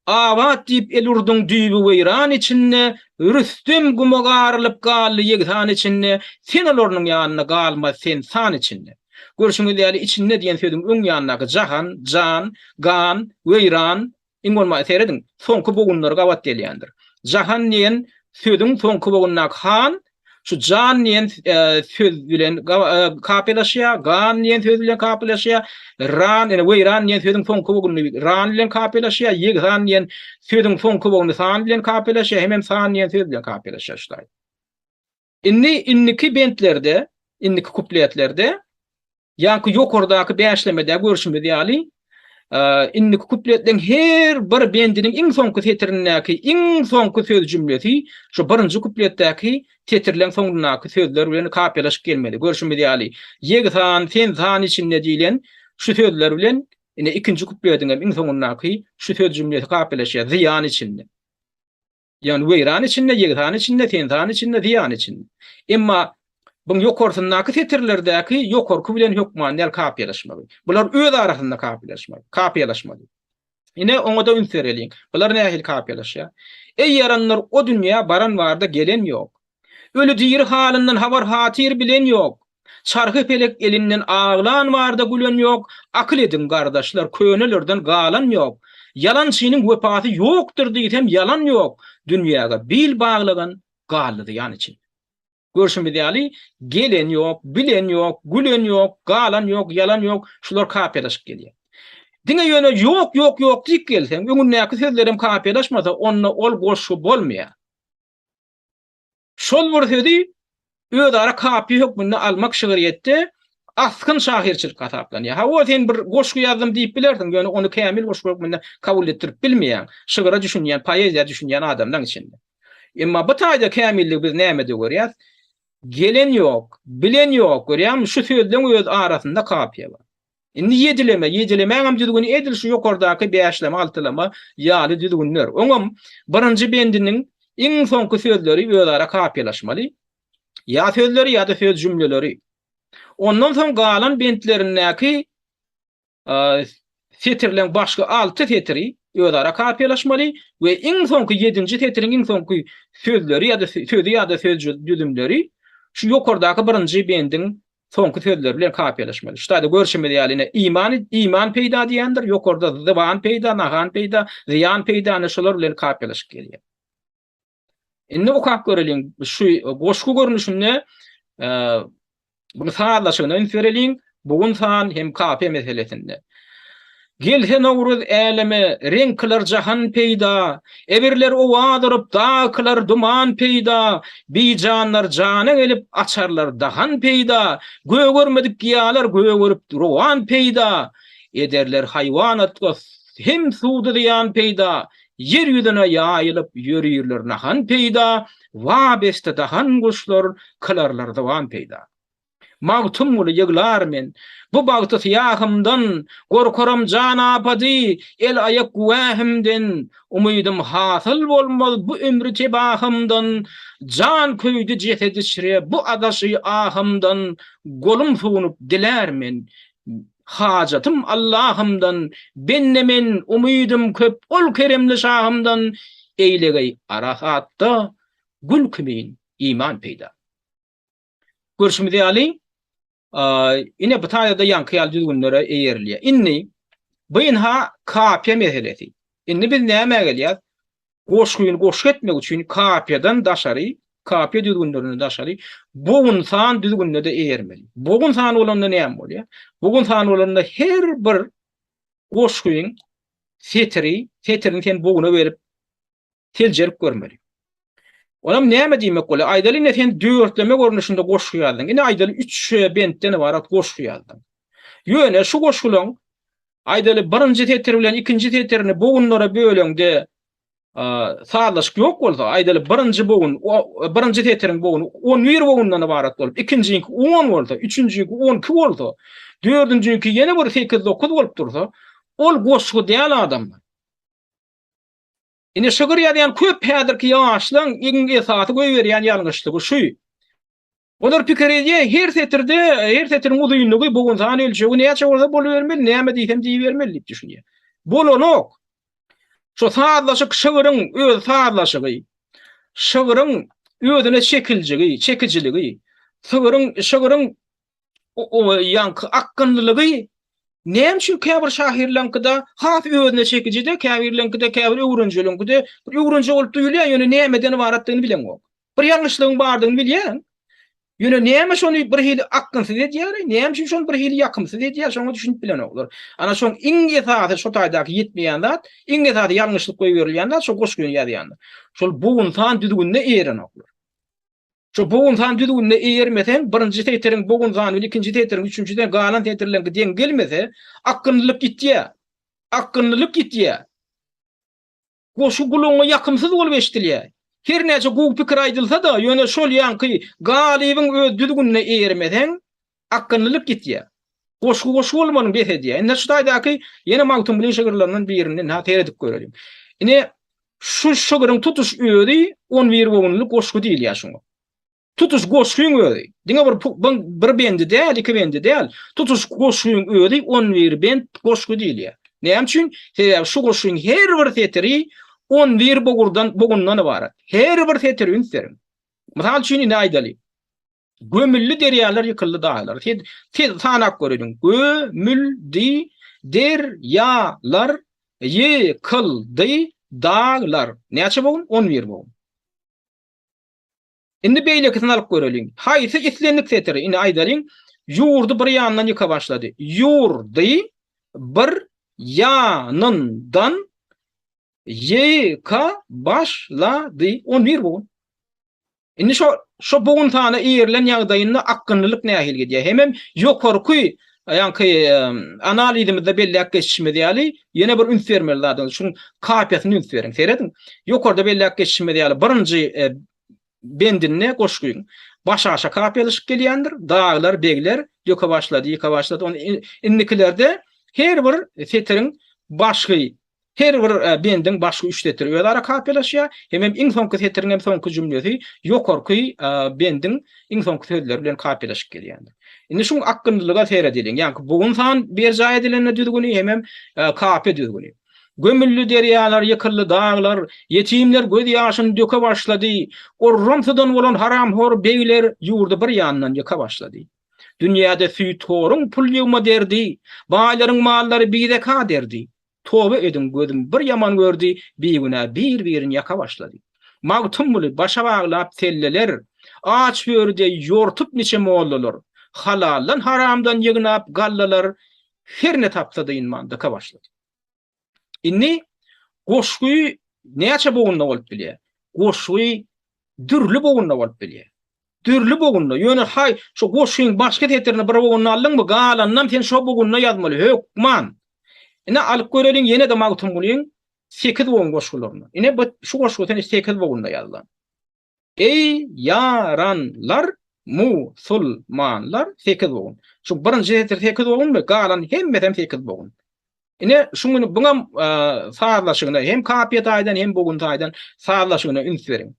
awat diýip elurdyň düýbi weýran içinde, rüstüm gumagarlyp gally ýegdan içinde, sen olaryň ýanyna galma sen san içinde. Görşüňiz ýaly içinde diýen söýdüň öň ýanyna jahan, jan, gan, weýran iňolma seredin. Soňky bogunlary gawat delýändir. Jahan diýen söýdüň soňky bogunna han, şu jan diýen söz bilen kapylaşýar, gan diýen söz bilen kapylaşýar, ran ene weýran diýen söýdüň soňky bogunny ran bilen kapylaşýar, ýegdan diýen söýdüň soňky bogunny san bilen kapylaşýar, hem san diýen söz bilen kapylaşýar şular. Inniki bentlerde, inniki kupletlerde ýa-ki ýokardaky 5lemede görüşmedi ýaly inniki kupletden her bir bendiniň iň soňky tetirindäki iň soňky söz jümlesi şu birinji kupletdäki tetirlen soňundaky sözler bilen kapylaşyp gelmeli. Görüşmedi ýaly ýegdan sen san içinde diýilen şu sözler bilen ine ikinji kupletiň iň soňundaky şu söz jümlesi kapylaşýar ziyan içinde. Yani weýran içinde, ýegdan içinde, sen san içinde, ziyan içinde. Emma bu ýokarsyndäki tetirlerdäki ýokarky bilen hökman näl kapylaşmaly. Bular öz arasynda kapylaşmaly. Ine oňa da ünsvereliň. Bular nähil kapylaşýar? Ey yaranlar, o dünya baran varda gelen yok. Ölü dir halinden habar hatir bilen yok. Çarkı pelek elinden ağlan varda gülen yok. Akıl edin kardeşler, könüllerden galan yok. Yalançının vefatı yoktur diýsem yalan yok. Dünýäge bil baglagan gallydy ýan için. Görüşmedi ýaly gelen yok, bilen yok, gülen yok, galan yok, yalan yok. Şular kapyadaşyp gelýär. Diňe ýöne yok yok yok diýip gelsem, öňün näki sözlerim kapyadaşmasa onna ol goşu bolmaýar. Şol bir sözi ödara kapy hökmünde almak şygyrýetde askın şahirçilik hataplanýar. Ha o sen bir goşgu ýazdym diýip bilerdiň, ýöne onu kämil goşgu hökmünde kabul etdirip bilmeýän, şygyra düşünýän, poeziýa düşünýän adamdan içinde. Emma bu taýda kämillik biz näme görýäs? Gelen yok, bilen yok görýärmi? Şu sözleň öz arasynda kapy bar. Indi yedilemäňem düzgün edil şu ýokardaky 5leme 6leme ýaly düzgünler. Oňam birinji bendiniň iň soňky sözleri özara kapylaşmaly. Ya sözleri ya da söz cümleleri. Ondan soň galan bentlerindäki setirlen başga 6 setiri özara kapylaşmaly we iň soňky 7-nji setiriň iň soňky sözleri ya da söz düzümleri şu ýokardaky birinji bendin soňky sözleri bilen kapylaşmaly. Şuda görüşmedi ýalyna iman peýda diýendir, ýokarda zıban peýda, nahan peýda, ziyan peýda şolar bilen kapylaşyp gelýär. Indi okap göreliň şu goşgu görnüşinde bunu saatlaşygyna infereliň bugun san hem kapy meselesinde. Gelse Nowruz eleme renkler jahan peýda, ebirler owa durup dağlar duman peýda, bijanlar jana gelip açarlar dahan peýda, göw görmedik ýalar göw görüp rowan peýda, ederler haýwanat hem suwda diýan peýda. Yer ýüzüne ýaýylyp ýörýürler nahan peýda, wa beste dahan guşlar kılarlar dawan peýda. Magtum uly ýyglar men, bu bagty ýahymdan, gorkaram jan apady, el ayak güwähimden, umydym hasyl bolmaz bu ömrü tebahymdan, jan köýdi jesedi şire bu adaşy ahymdan, golum suwunup dilermen. Hacatım Allah'ımdan, bennemen umydym köp ol keremli şahımdan, eylegey arahatda gül kimin iman peýda. Görüşmedi ýaly ine bu taýda ýankyýal düzgünlere eýerliýär. Inni bynha kapya meselesi. Inni biz näme gelýär? Goşguýyny goşgu etmek üçin kapyadan daşary, kapya düzgünlerini daşary. Bugun san düzgünle de eýermeli. Bugun san bolanda näme bolýar? Bugun san bolanda her bir goşguýyň setirini sen buguna berip teljerip görmeli. Onam näme diýmek bolýar? Aýdaly sen 4leme görnüşinde goşgu ýazdyň. Ine aýdaly 3 bentden ibarat goşgu ýazdyň. Ýöne şu goşgulyň aýdaly 1-nji tetir bilen 2-nji tetirini bugunlara böleňde saatlaşyk ýok bolsa, aýdaly 1-nji bogun, 1-nji tetiriň bogunu 11 bogundan ibarat bolup, 2-njinki 10 bolsa, 3-njinki 12 bolsa, 4-njinki ýene bir 8-9 bolup dursa, ol goşgu diýen adam. Ine şugur ýadan köp häzirki ýaşlaň iňe saty goýberýän ýalňyşlygy şu. Olar pikir edýär, her setiriň uzunlygy bogun san ölçegi näçe bolsa boluvermeli, näme diýsem diýbermeli diýip düşünýär. Bolanok. Şu saatlaşyk şygyryň öz saatlaşygy, şygyryň özüne çekiciligi, şygyryň o ýanky akkynlylygy näme üçin käbir şahirlenkide has özüne çekicide, käbirlenkide, käbir öwrenjilinkide, öwrenji bolup duýulýar, ýöne nämeden ibaratlygyny bilen ok. Bir ýalňyşlygyň bardygyny bilýän. Ýöne näme şonu bir hili akkynsyz edýär, näme üçin şonu bir hili ýakymsyz edýär, şonu düşünip bilen oklar. Ana şoň iňe saty şu taýdaky ýetmeýän zat, iňe saty ýalňyşlyk goýberilýän zat şu goşguny ýazýan. Şol bugun san düzgünde eýeren oklar. Şu bugun san düzgünde eýermesen, 1-nji tetiriň bugun san, 2-nji tetiriň, 3-nji tetiriň galan tetirlerine deň gelmese, akkynlyk gitýär. Akkynlyk gitýär. Goşgu guluňa ýakymsyz bolup eşdilýär. Her näçe gowy pikir aýdylsa da, ýöne şol ýanky galybyň öz düzgünne eýermeden akkynlyk gitýär. Goşgu bolmanyň besedýär. Inde şu taýdaky ýene magtum bilen şygyrlaryndan birinden ha teredip görelim. Ine şu şygyryň tutuş öýdi 11 bogunlyk goşgu diýilýär şoňa. Tutuş goşguň öýdi. Diňe bir bendi däl, 2 bendi däl. Tutuş goşguň öýdi 11 bend goşgu diýilýär. Näme üçin? Şu goşguň her bir setiri 11 bogundan ibaret. Her bir tetir ünserim. Misal üçin ine aýdaly. Gömüllü deryalar ýykyldy dağlar. Siz sanak görüdün. Gömüldi deryalar ýykyldy dağlar. Näçe bogun? 11 bogun. Indi beýleki alyp görelim. Haýsy islenlik setiri ine aýdalyň ýurdy bir ýandan ýyka başlady. Ýurdy bir ýanyndan ýyka başlady 11 bogun. Indi şo bogun tana ýerlen ýagdaýynda akynlylyk nähil gidýär. Hemem ýokarky ýanky analizimizde belli geçişme diýeli ýene bir üns bermelärdi. Şuň kapiýasyny üns beriň. Seredin. Ýokarda belli geçişme diýeli birinji bendinne goşguýun. Baş aşa kapiýalyşyp gelýändir. Dağlar, begler ýoka başlady. Onu indikilerde her bir setiriň başgy her bir bendin başgy 3 setir öýlara kapiýalaşýar. Hemem iň soňky setiriň hem soňky jümlesi ýokarky bendin iň soňky sözler bilen kapiýalaşyp gelýändir. Indi şuň akynlylyga serediliň. Ýani bugun san berja edilenle düzgüni hemem kapiýa düzgüni. Gömüllü deryalar, ýykyldy dağlar, yetimler göz ýaşyny döke başlady. Orramsydan bolan haramhor beýler ýurdy bir ýandan ýyka başlady. Dünýäde süýtoruň pul ýygma derdi, baýlaryň mallary bize derdi. Toba edin gözüm bir yaman gördü, biýgüne bir-birini ýaka başlady. Magtum buly başa baglap selleler, aç börde ýortup niçe mollalar, halaldan haramdan ýygnap gallalar, herne tapsa da inmanda ka başlady. Inni goşguy näçe bogunna bolup bilýär? Goşguy dürli bogunna bolup bilýär. Dürli bogunna. Ýöne hay şo goşguň başga teterini bir bogunna aldyňmy? Galandan sen şo bogunna ýazmaly. Hökman. Ine alyp göreliň ýene de magtum bolýan 8 bogun goşgularyny. Ine şu goşgularyň 8 bogunna ýazylan. Ey yaranlar musulmanlar 8 bogun. Şu birinji teter 8 bogunmy? Galan hemmeden 8 bogun. Ine şuňy buňa saýlaşygyna hem kapiýat aýdan hem bogun aýdan saýlaşygyna üns beriň.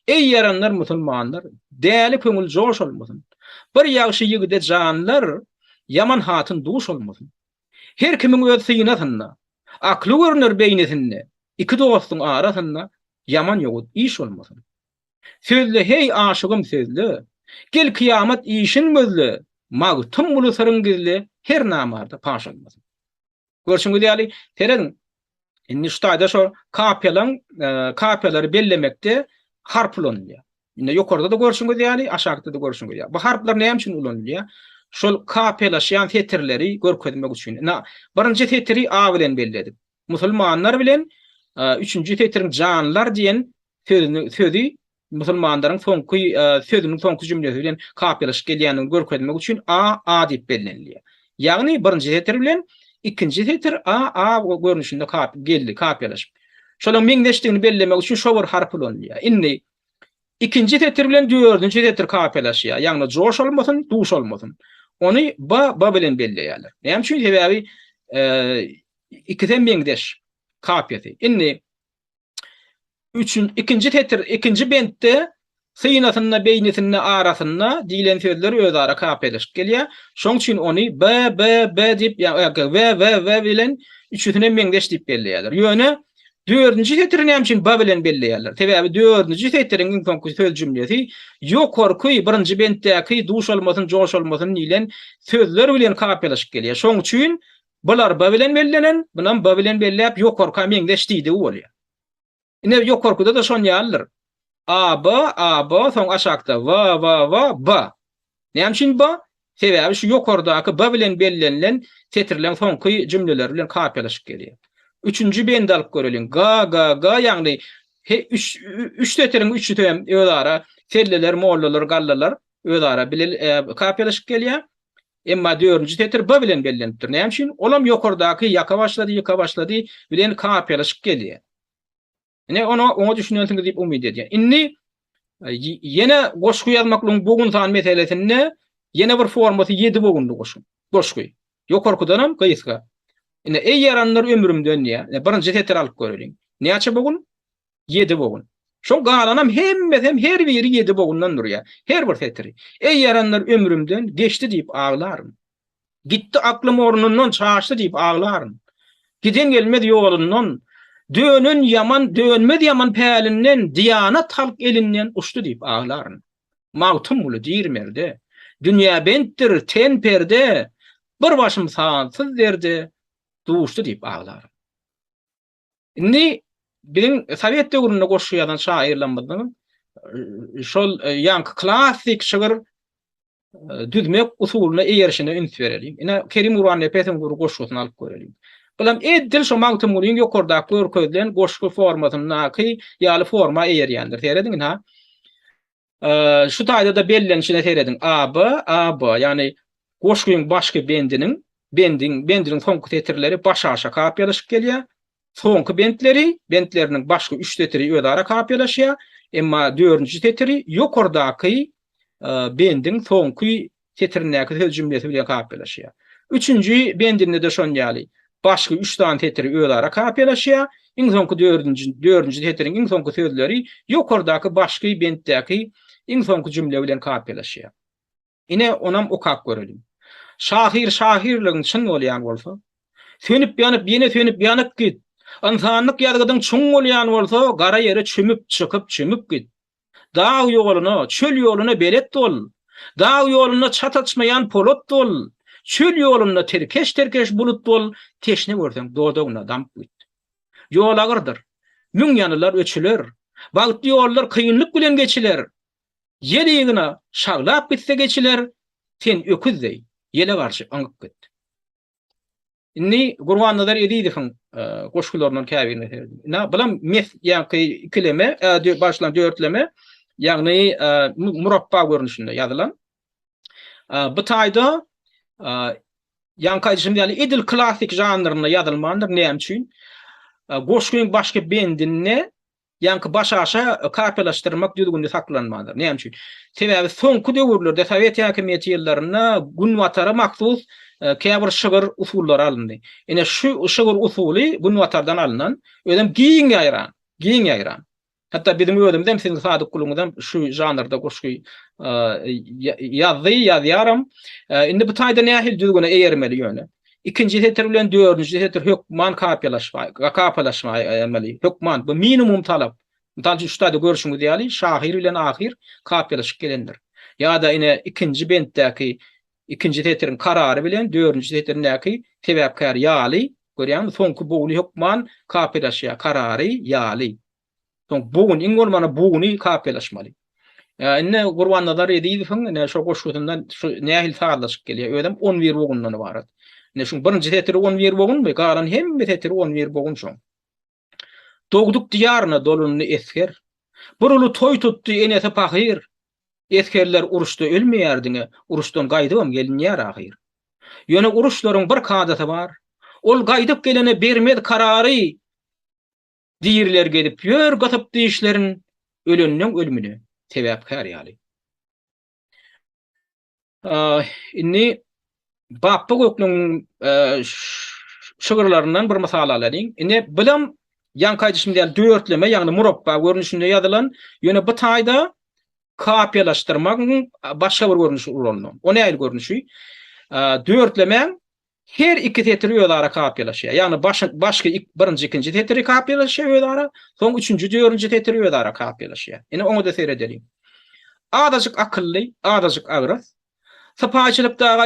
Ey yaranlar musulmanlar, däli köňül joş bolmasyn. Bir ýagşy ýigide janlar, yaman hatyn duş bolmasyn. Her kimiň öz syýnasyna, akly görünür beýnesinde, iki dostun arasynda yaman ýogut iş bolmasyn. Sözle hey aşygym sözle, gel kıyamet işin gözle, magtum bulu sarın gizli, her namarda paş olmasın. Görüşün güdýäli, teredin, inni şutaýda şo kapiýalary bellemekde harp ulanýar. Indi ýokarda da görüşün güdýäli, aşagda da görüşün güdýäli. Bu harplar näme üçin ulanýar? Şol kapiýalaşýan tetirleri görkezmek üçin. Birinji tetiri A bilen belledik. Musulmanlar bilen üçünji tetir janlar diýen sözü musulmanlaryň soňky sözüniň soňky jümlesi bilen kapiýalaşyp gelýänini görkezmek üçin A diýip bellenilýär. Ýagny birinji tetir bilen ikinji tetir A görnüşinde kapiýalaşyp. Şolaň meňdeşdigini bellemek üçin şo bir harp ulanýar. Indi ikinji tetir bilen dördünji tetir kapiýalaşýar. Ýagny joş bolmasyn, duş bolmasyn. Onu ba bilen belleýärler. Näme üçin? Sebäbi ikiden meňdeş kapiýaty. Indi ikinji tetir, ikinji bentde syýnasyna, beýnesyna, arasyna diýilen sözler özara kapiýalaşyp gelýär. Şoň üçin onu b diýip we bilen üçüne meňdeş diýip belleýärler. Ýöne dördünji tetir näme üçin ba bilen belleýärler? Sebäbi dördünji tetiriň soňky söz jümlesi ýokarky birinji bentdäki duş bolmasyn, joş bolmasyn diýilen sözler bilen kapiýalaşyp gelýär. Şoň üçin bular ba bilen bellenen, bunan ba bilen belläp ýokarka meňdeş diýdi bolýar. Ine ýokarkyda da şoň ýalyr. A ba soň aşagda ba. Näme üçin ba? Sebäbi şu ýokardaky ba bilen bellenilen tetirlen soňky jümleler bilen kapiýalaşyp gelýär. Üçüncü bend alyp göreliň. Ga ýagny üç tetiriň üçü hem özara selleler, mollalar, gallalar özara bilen kapiýalaşyp gelýär. Emma dördünji tetir ba bilen bellenipdir. Näme üçin? Olam ýokardaky ýaka başlady bilen kapiýalaşyp gelýär. Ine onu düşünýänsiňiz diýip umyt edýär. Inni ýene goşgu ýazmaklyň bogun san meselesinde ýene bir formasy 7 bogunly goşgu. Ýokarkydan hem gyýyska. Ine ey yaranlar ömrümden ýa. Birinji tetir alyp göreliň. Näçe bogun? 7 bogun. Şo galanam hemmeden her biri 7 bogundan durýar. Her bir tetiri. Ey yaranlar ömrümden geçdi diýip ağlarym. Gitti aklym ornundan çaşdy diýip ağlarym. Giden gelmedi ýolundan Dönün yaman, dönmez yaman pälinden, diyanat halk elinden uçtu diýip ağlaryn. Mawtum bulu diýirmerde. Dünýä bentdir, ten perde, bir başym sansız derde, duşdy diýip ağlaryn. Indi biziň Sowet döwründe goşýan şairlerimiň şol ýanky klassik şygyr düzmek usulyna eýerişine üns berelim. Ine Kerim Urany Petem guru goşgusyny alyp görelim. Bilam eddil şo magtym bolyň ýokarda görkezlen goşgu formatynaky ýaly forma eýerýändir. Teredin ha. Şu taýda da bellenişine teredin. AB, ýani goşguň başky bendiniň soňky tetirleri baş aşa kapýalaşyp gelýär. Soňky bentleriniň başky 3 tetiri ödara kapýalaşýar. Emma 4-nji tetiri ýokardaky bendin soňky tetirnäki söz jümlesi bilen kapýalaşýar. 3-nji bendinde de şon ýaly. Başky 3 tane tetiri ödara kapýalaşýar. Iň soňky 4-nji tetiriň iň soňky sözleri ýokardaky başky bendäki iň soňky jümle bilen kapýalaşýar. Ine onam okap görelim. Şahirligiň çyn bolýan bolsa, sönüp ýanyp git. Insanlyk ýadgydyň çuň bolýan bolsa, gara ýere çümüp git. Dağ ýoluna, çöl ýoluna belet dol. Dağ ýoluna çataçmayan polat dol. Çöl ýoluna terkeş bulut dol. Teşne görseň dodaguna damp git. Ýol agyrdyr. Müň ýanylar öçüler. Bagtly ýollar kynlyk bilen geçiler. Ýel ýygyna şaglap bitse geçiler. Sen öküzdey ýele garşy aňyp git. Inni Gurbanlylar ediýdiň goşgularyndan käbirine terdim. Bilam mes ýanky ikileme, başlan dörtleme, ýagny murabba görnüşinde ýazylan. Bu taýda ýanky şimdi idil klassik janryna ýazylmandyr näme üçin? Goşguň başky bendine ýanky baş aşa kapýalaşdyrmak düzgünde saklanmandyr. Näme üçin? Sebäbi soňky döwürlerde Sowet häkimiýeti ýyllarynda gün watara maksus käbir şygyr usullar alındy. Ene şu şygyr usuly gün watardan alynan, ödem giň ýaýran. Hatda bizim ödemden siň sadyk kulumdan şu janrda goşgy ýazýaram. Indi bu taýda nähil düzgüne eýermeli ýöne. Ikinji tetir bilen 4-nji tetir hökman kapýalaşma emeli. Hökman bu minimum talap. Mutançy şu taýda görüşüňiz ýaly şahir bilen ahir kapýalaşyp gelendir. Ýa-da ine ikinji bentdäki ikinji tetirin karary bilen 4-nji tetirin näki sebäpkär ýaly. Görýän soňky boguny hökman kapýalaşýar, karary ýaly. Soň bogun iň bolmana boguny kapýalaşmaly. Inne Gurbanlylar ediýdiň, ine şo goşgusyndan şu nähil sagalaşyp gelýär. Ödem 11 bogundan ibaret. Ne şu birinji tetiri 11 bogun we galan hemme tetiri 11 bogun şoň. Dogduk diýaryna doluny esker. Burulu toy tutdy enete pahir. Eskerler uruşda ölmeýärdiňe, uruşdan gaýdybam gelinýär ahir. Ýöne uruşlaryň bir kadaty bar. Ol gaýdyp gelene bermez karary. Diýirler gedip ýör gatyp diýişlerin öleniň ölümine sebäpkär ýaly. Inni Bappa Göknüň şygyrlaryndan bir mysal aladyň. Ine bilim ýanky şimdi dörtleme, ýagny murabba görnüşinde ýazylan, ýöne bu taýda kapýalaşdyrmagyň başga bir görnüşi urulny. O näil görnüşi? Dörtleme her iki tetiri ödara kapýalaşýar. Ýagny başky birinji, ikinji tetiri kapýalaşýar ödara, soň üçünji, dörtünji tetiri ödara kapýalaşýar. Ine onu da seredelim. Adajyk akylly, adajyk agras. Sapaçylykdaga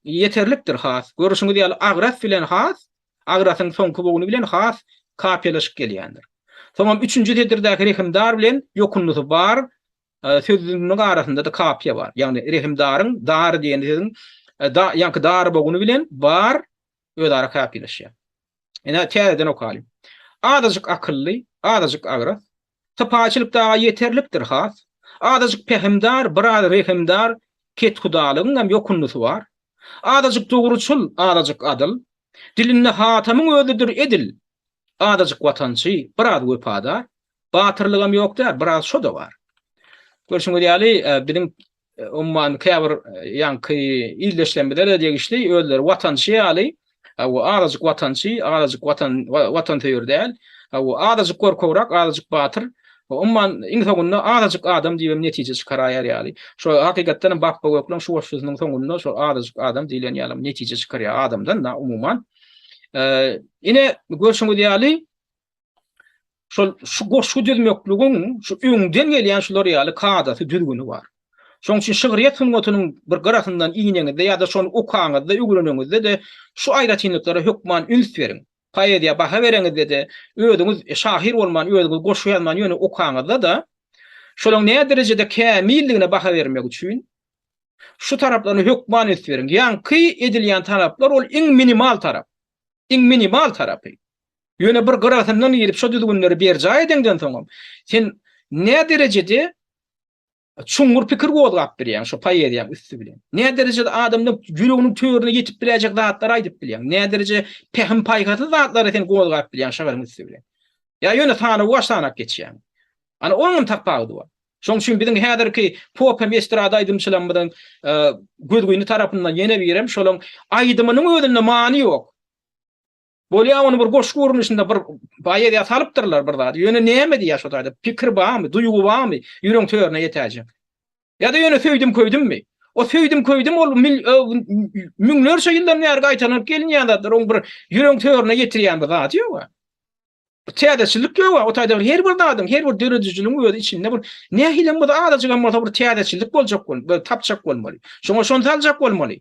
yeterlikdir has. Görüşüňiz ýaly agras bilen has, agrasyň soňky boguny bilen has kapýalaşyp gelýändir. Soňam üçünji tetirdäki rehimdar bilen ýokunlusy bar. Sözüniň arasynda da kapýa bar. Ýagny rehimdaryň dar diýeni ýanky dar boguny bilen bar ödara kapýalaşýar. Ene täzeden okaly. Adajyk akylly, adajyk agras. Sapaçylykdaga yeterlikdir has. Adajyk pehimdar, bir rehimdar ket hudalygyň hem ýokunlusy bar. Adajyk dogruçul, adajyk adyl. Dilinde hatamyň özüdir edil. Adajyk watançy, bir wepadar. Batyrlygam ýokdur, biraz şo da bar. Görüşüňiz ýaly biziň umman käbir ýanky illeşlenmeler diýişli öýler watançy ýaly. O adajyk watançy, adajyk watan töýür däl. O adajyk gorkowrak, adajyk batyr. Umman iňsogunda adajyk adam diýip netije çykarýar ýaly. Şo hakykatdan Bappa Göknüň şu sözüniň soňunda şo adajyk adam diýilen ýaly netije çykarýar adamdan da umumman. Ine görüşüňiz ýaly şu goşu düzmekligiň şu öňden gelýän şular ýaly kadasy düzgüni bar. Şoň üçin şygyryýat sunmatynyň bir garasyndan iňeňizde ýa-da şonu okaňyzda ýügürenňizde de şu aýratynlyklary hökman üns beriň. Paýedia baha bereňizde de özüňiz şahir bolman, özüňiz goşu ýazman ýöne okaňyzda da şolaň näme derejede kämilligine baha bermek üçin şu taraplarını hökman üns beriň. Ýa-ni edilýän taraplar ol iň minimal tarap. Iň minimal tarapy. Ýöne bir garasyndan girip şu düzgünleri berjä edeňden soň sen näme derejede çuňur pikir gozgap berýän şu paýedýän üstü bilen. Näme derejede adamdyň ýüreginiň töwerine ýetip biljek zatlar aýdyp bilýän. Näme derejede pehem paýgaty zatlary sen gozgap bilýän şagarym üstü bilen. Ya ýöne sany waşanak geçýän. Ana onuň tapagy bar. Şoň üçin biziň häzirki popem estrada aýdymçylarymyň gözgüni tarapyndan ýene birem şolaň aýdymynyň özünde many ýok. Bolýa onu bir goş görnüşinde bir paýedýa salypdyrlar bir zat. Ýöne näme diýär şo taýda? Pikir barmy, duýgu barmy? Ýürek töwerine ýetäjek. Ya da ýöne söýdim köýdümmi? O söýdim köýdüm ol müňlerçe ýyldan näre gaýtanyp gelýändir. Oň bir ýürek töwerine ýetirýän bir zat ýok. Täzeçilik ýok. O taýda her bir adam, her bir döredijiligiň özi içinde bir nähilem bu da adaçygan bolsa bir täzeçilik boljak bol, bir tapçak bolmaly. Şoňa şonu saljak bolmaly.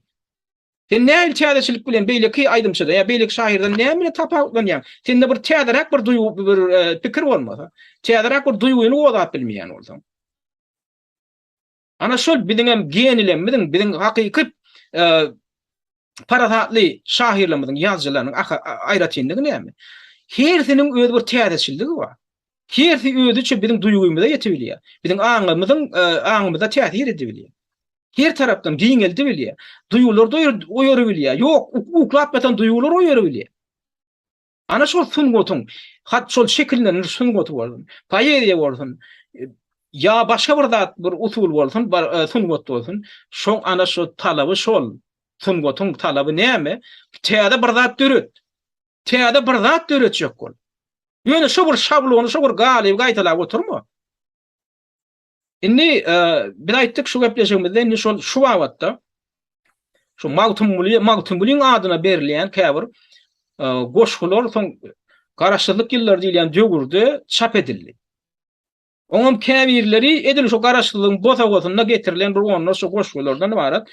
Sen näil täzeçilik bilen beýleki aýdymçyda ýa beýlek şahyrdan näme tapawlanýan? Sende bir täzerak bir duýgu bir pikir bolmasa, täzerak bir duýguny gozap bilmeýän bolsaň. Ana şol biziň hem genilemmiň, biziň hakyky parazatly şahyrlarymyň, ýazgylarynyň aýratynlygy näme? Hersiniň öz bir täzeçiligi bar. Hersi özüçe biziň duýgumyza ýetebilýär. Biziň aňymyza täsir edebilýär. Her tarapdan giňeldi bilýär. Duýgular oýary bilýär. Ýok, uklap beten duýgular oýary bilýär. Ana şol sungotuň, hat şol şekillen sungotu bolsun. Paýedýa bolsun. Ya başga bir zat bir usul bolsun, sungot bolsun. Şoň ana şu talaby şol. Sungotuň talaby näme? Täze bir zat döret. Täze bir zat döretjek bol. Ýöne şu bir şablony, şu bir galyp gaýtalap oturma. Inni bir aýtdyk şu gepleşigimizde inni şol şu wagtda şu magtumbulyň adyna berilýän käbir goşgular soň garaşsyzlyk ýyllar diýilýän döwürde çap edildi. Oňam käbirleri edil şu garaşsyzlygyň bosa-bosasyna getirilen bir onlar şu goşgulardan ibaret.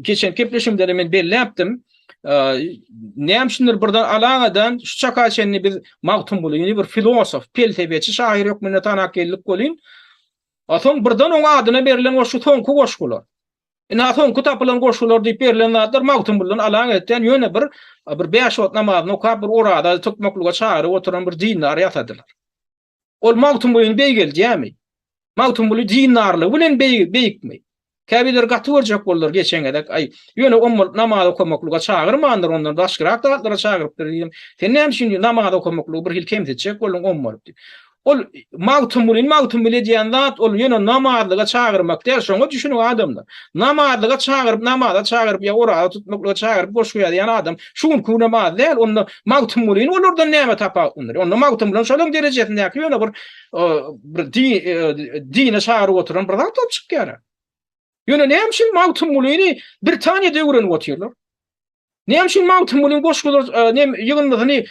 Geçen gepleşigimde men belli yapdym. Näme birden alagadan şu çakaçenni biz magtumbulyny bir filosof, peltebeçi şahyr ýokmyna tanak geldik bolýan. Atom birden oňa adyna berilen o şu soňky goşgular. Ina soňky tapylan goşgular diýip berilen zatlar magtumbulyň alan etden ýöne bir 5 wagt namazyny okap bir orada tokmaklyga çağıryp oturan bir dinar ýatadylar. Ol magtumbulyň beýgeldiýämi? Magtumbuly dinarly bilen beýikmi? Käbiler gaty berjek bollar geçen gedek ay ýöne ommul namaz okumaklyga çağırmandyr ondan başgyrak zatlara çağırypdyr diýdim. Sen näme üçin namaz okumaklygy bir hil kemsetjek bolan ommul. Ol magtumbuly diýen zat ol ýöne namazlyga çağırmak der, şoňa düşünýän adamlar. Namazlyga çağıryp, namaza çağıryp ýa orada tutmaklyga çağıryp goşguýa diýen adam şuň ku namaz der, onda magtumbulyň olardan näme tapawlandyr? Onda magtumbulyň şolaň derejesindäki ýöne bir dine çağıryp oturan bir zat çykýar. Ýöne näme üçin magtumbulyny bir tane döwren oturýarlar? Näme üçin magtumbulyň goşgular näme ýygynlygyny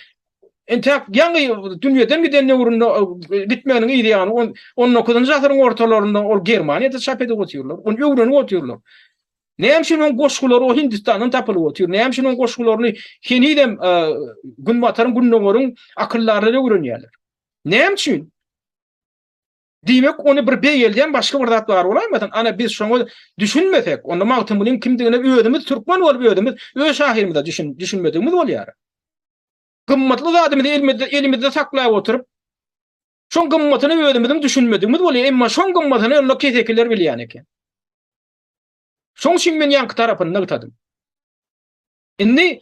entek ýangy dünýeden gidenle urunda gitmeginiň ideýany onun 9-njy asyryň ortalarynda ol Germaniýada çap edip oturýarlar. Onu öwrenip oturýarlar. Näme üçin o goşgular o Hindistandan tapylyp oturýar? Näme üçin o goşgularyny henidem günbataryň günnöňörüň akyllaryna öwrenýärler? Näme üçin? Diýmek onu bir beýelden başga bir zat bar bolamydan. Ana biz şoňa düşünmesek, onda magtumbulyň kimdigine özümiz türkmen bolup özümiz öz şahyrymyzda düşünmediğimiz bolýar. Gymmatly zadymy elimizde saklaýap oturup şoň gymmatyny özümiziň düşünmediğimiz bolýar. Emma şoň gymmatyny onda kesekler bilýän eken. Şoň üçin men ýanky tarapyny gatadym. Indi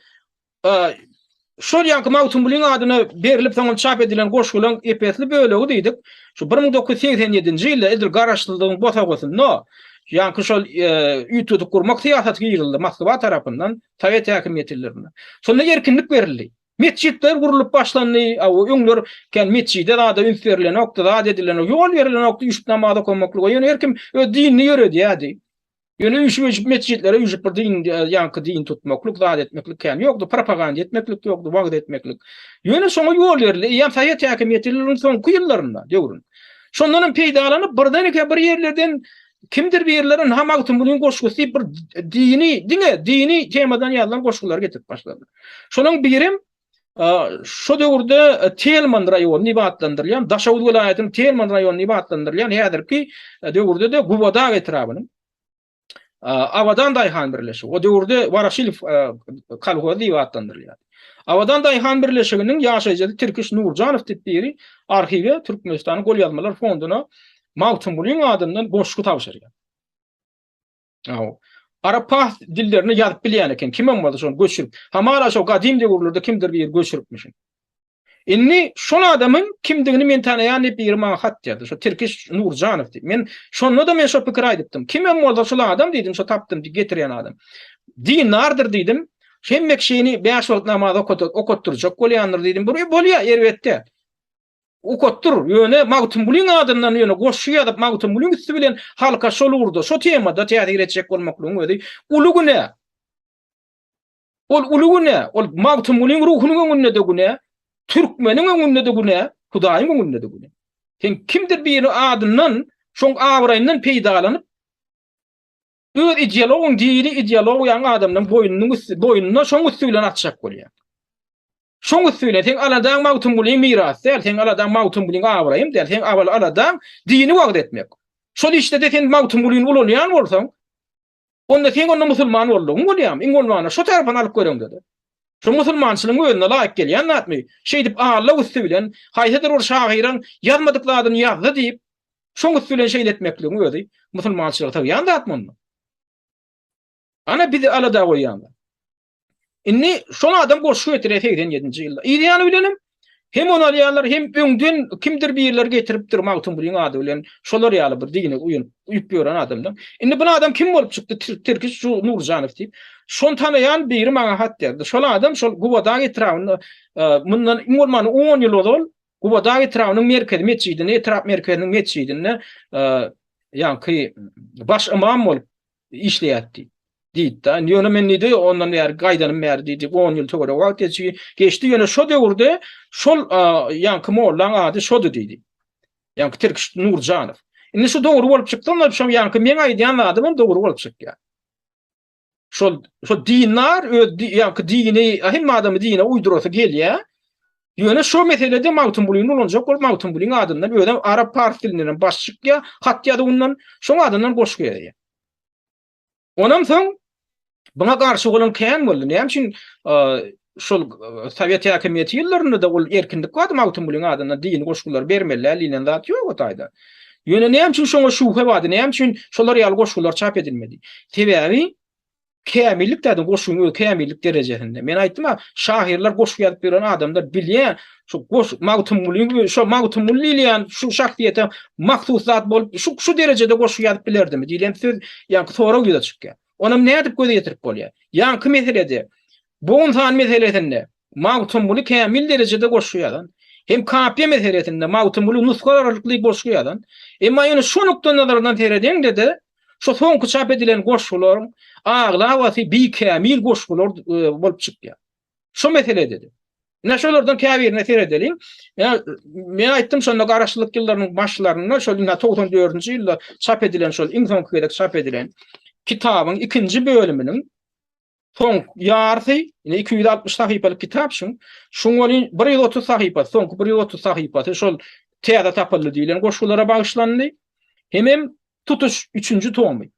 şol ýanky magtumbulyň adyna berilip soňra çap edilen goşgulan epesli bölegi diýdik. Şu 1987-nji ýylda edil garaşsyzlygyň bosa-bosasyna no ýanky şol ýütüdi kurmak syýasaty ýyryldy Moskwa tarapyndan Sowet häkimiýetlerine. Şonda erkinlik berildi. Mesjitler gurulyp başlandy. O öňler ken mesjide da üns berilen noktada edilen ýol berilen nokta üç namaz okumaklyga ýöne herkim öz dinini ýöredi ýa-di. Ýöne üşüp mescitlere üşüp bir din ýanky din tutmakluk, zat etmeklik kän ýokdy, propaganda etmeklik ýokdy, wagt etmeklik. Ýöne şoňa ýol berildi. Ýa Soýet häkimetiniň soňky ýyllarynda döwrün. Şondan peýdalanyp birdenike bir ýerlerden kimdir bir ýerlerin hamagtym bulyň goşgusy bir dini temadan ýazylan goşgular getirip başlady. Şonuň birim şu döwürde Telman raýonyny ibatlandyrýan, Daşawut welaýatynyň Telman raýonyny ibatlandyrýan häzirki döwürde de Gubada etrabynyň Awadan daýhan birleşigi. O döwürde Waraşilov kalgozy ibatlandyrýar. Awadan daýhan birleşiginiň ýaşaýjy Türkiş Nurjanow diýip biri arhiwe Türkmenistanyň gol ýazmalar fonduna Mawtym bulyň adyndan goşgu tapşyrýar. Arap dillerini ýazyp bilýän eken, kim bolmady şonu göçürüp, hamara şo gadim döwürlerde kimdir bir göçürüpmişin. Inni şol adamyň kimdigini men tanaýan diýip bir maňa hat ýazdy. Şo Türkiş Nurjanow diýip. Men şonu da men şo pikir aýdypdym. Kim bolmady şol adam diýdim, şo tapdym getirýän adam. Dinardyr diýdim. Şemmek şeýini 5 wagt namaz okutturjak bolýandyr diýdim. Bu bolýa erwetde. Okuttur, ýöne Mawtym bulyň adyndan ýöne goşgy ýazyp Mawtym bulyň üstü bilen halka şol urdu. Şo temada täze girecek bolmaklygyň özi ulugy ne? Ol ulugy ne? Ol Mawtym bulyň ruhunyň öňünde de güne, türkmeniň öňünde de güne, Hudaýyň öňünde de güne. Sen kimdir bir adyndan, şoň awraýyndan peýdalanyp öz ideologiýaň dini ideologiýaň adamyň boýnuna şoň üstü bilen atjak bolýar. Şoň üstüne sen aladan Mawtym bulyň miras, sen aladan Mawtym bulyň awraýym, sen aladan dini wagt etmek. Şol işte de sen Mawtym bulyň ululýan bolsaň, onda sen onda musulman boldyň, bolýam, iňolmana şo tarapdan alyp göreň dedi. Şo musulmançylygyň öňüne laýyk gelýän nätmi? Şeýdip Allah üstü bilen, haýsydyr ol şahyryň ýazmadyklaryny ýazdy diýip, şoň üstü bilen şeýle etmekligiň özi musulmançylyk taýýan datmyň. Ana bizi alada goýýanlar. Inni şol adam goşgu getirip 87-nji ýylda. Ýa-ni bilenim. Hem onalýarlar hem öňden kimdir birler getiripdir Mawtym bulyň ady bilen şolar ýaly bir dini uýup ýören adamlar. Indi bu adam kim bolup çykdy? Türkiş Nurjanow diýip. Şon tanaýan biri maňa hat ýazdy. Şol adam şol Gubada etrabyny mundan iňolmany 10 ýyl boldy. Gubada etrabynyň merkezi mescidine, etrap merkeziniň mescidine ýa-ni baş imam bolup işleýärdi. Diýdi. Ýöne men nidi ondan ýer gaýdanyň mer diýdi 10 ýyl tögere wagt geçdi. Ýöne şo döwürde şol ýanky mollaň ady şodu diýdi. Ýanky Türkiş Nurjanow. Indi şu dogry bolup çykdymda şo ýanky men aýdýan adamym dogry bolup çykýar. Şo dinler ýanky dini hem adamy dine uýdurasa gelýär. Ýöne şo meselede Mawtym bulyň ulanjak bolup Mawtym bulyň adyndan ödem Arap partilinden başçykya hat ýady ondan şo adyndan goşgu ýazy. Ondan soň buna garşy bolan kän boldy. Näme üçin şol Sovet häkimeti ýyllarynda da ol erkinlik wady Mawtym bulyň adyndan dini goşgular bermeler diýen zat ýok o taýda. Ýöne näme üçin şoňa şuhha wady, näme üçin şolar ýaly goşgular çap edilmedi. Sebäbi kämillik diýdim, goşguň kämillik derejesinde. Men aýtdym, şahirler goşgu ýazyp beren adamlar bilýän, şu Mawtym bulyň şu Mawtym bulyň şu şahsiýete mahsus zat bolup şu derejede goşgu ýazyp bilerdimi diýen söz ýa-ni sonra ýa çykýar. Onam näme diýip göze getirip bolýar? Ýa-ni meselede bu insan meselesinde Mawtym bulyň kämil derejede goşgu ýazan, hem kapiýe meselesinde Mawtym bulyň nuskalar arkaly goşgu ýazan. Emma ýöne şu nokta nazardan tereden dedi, şu soňky çap edilen goşgular aglawaty bi kämil goşgular bolup çykýar. Şu mesele dedi. Näşolardan käbirine seredelim. Men aýtdym şonda garaşlyk ýyllarynyň başlaryna şol 94-nji ýylda çap edilen şol iň soňky gedek çap edilen kitabyň 2-nji bölüminiň soň ýarty, 260 sahypalyk kitap şuň. Şoňa 130 sahypa, soňky 130 sahypasy şol täze tapyldy diýilen goşgulara bagyşlandy. Hem tutuş 3-nji tomy.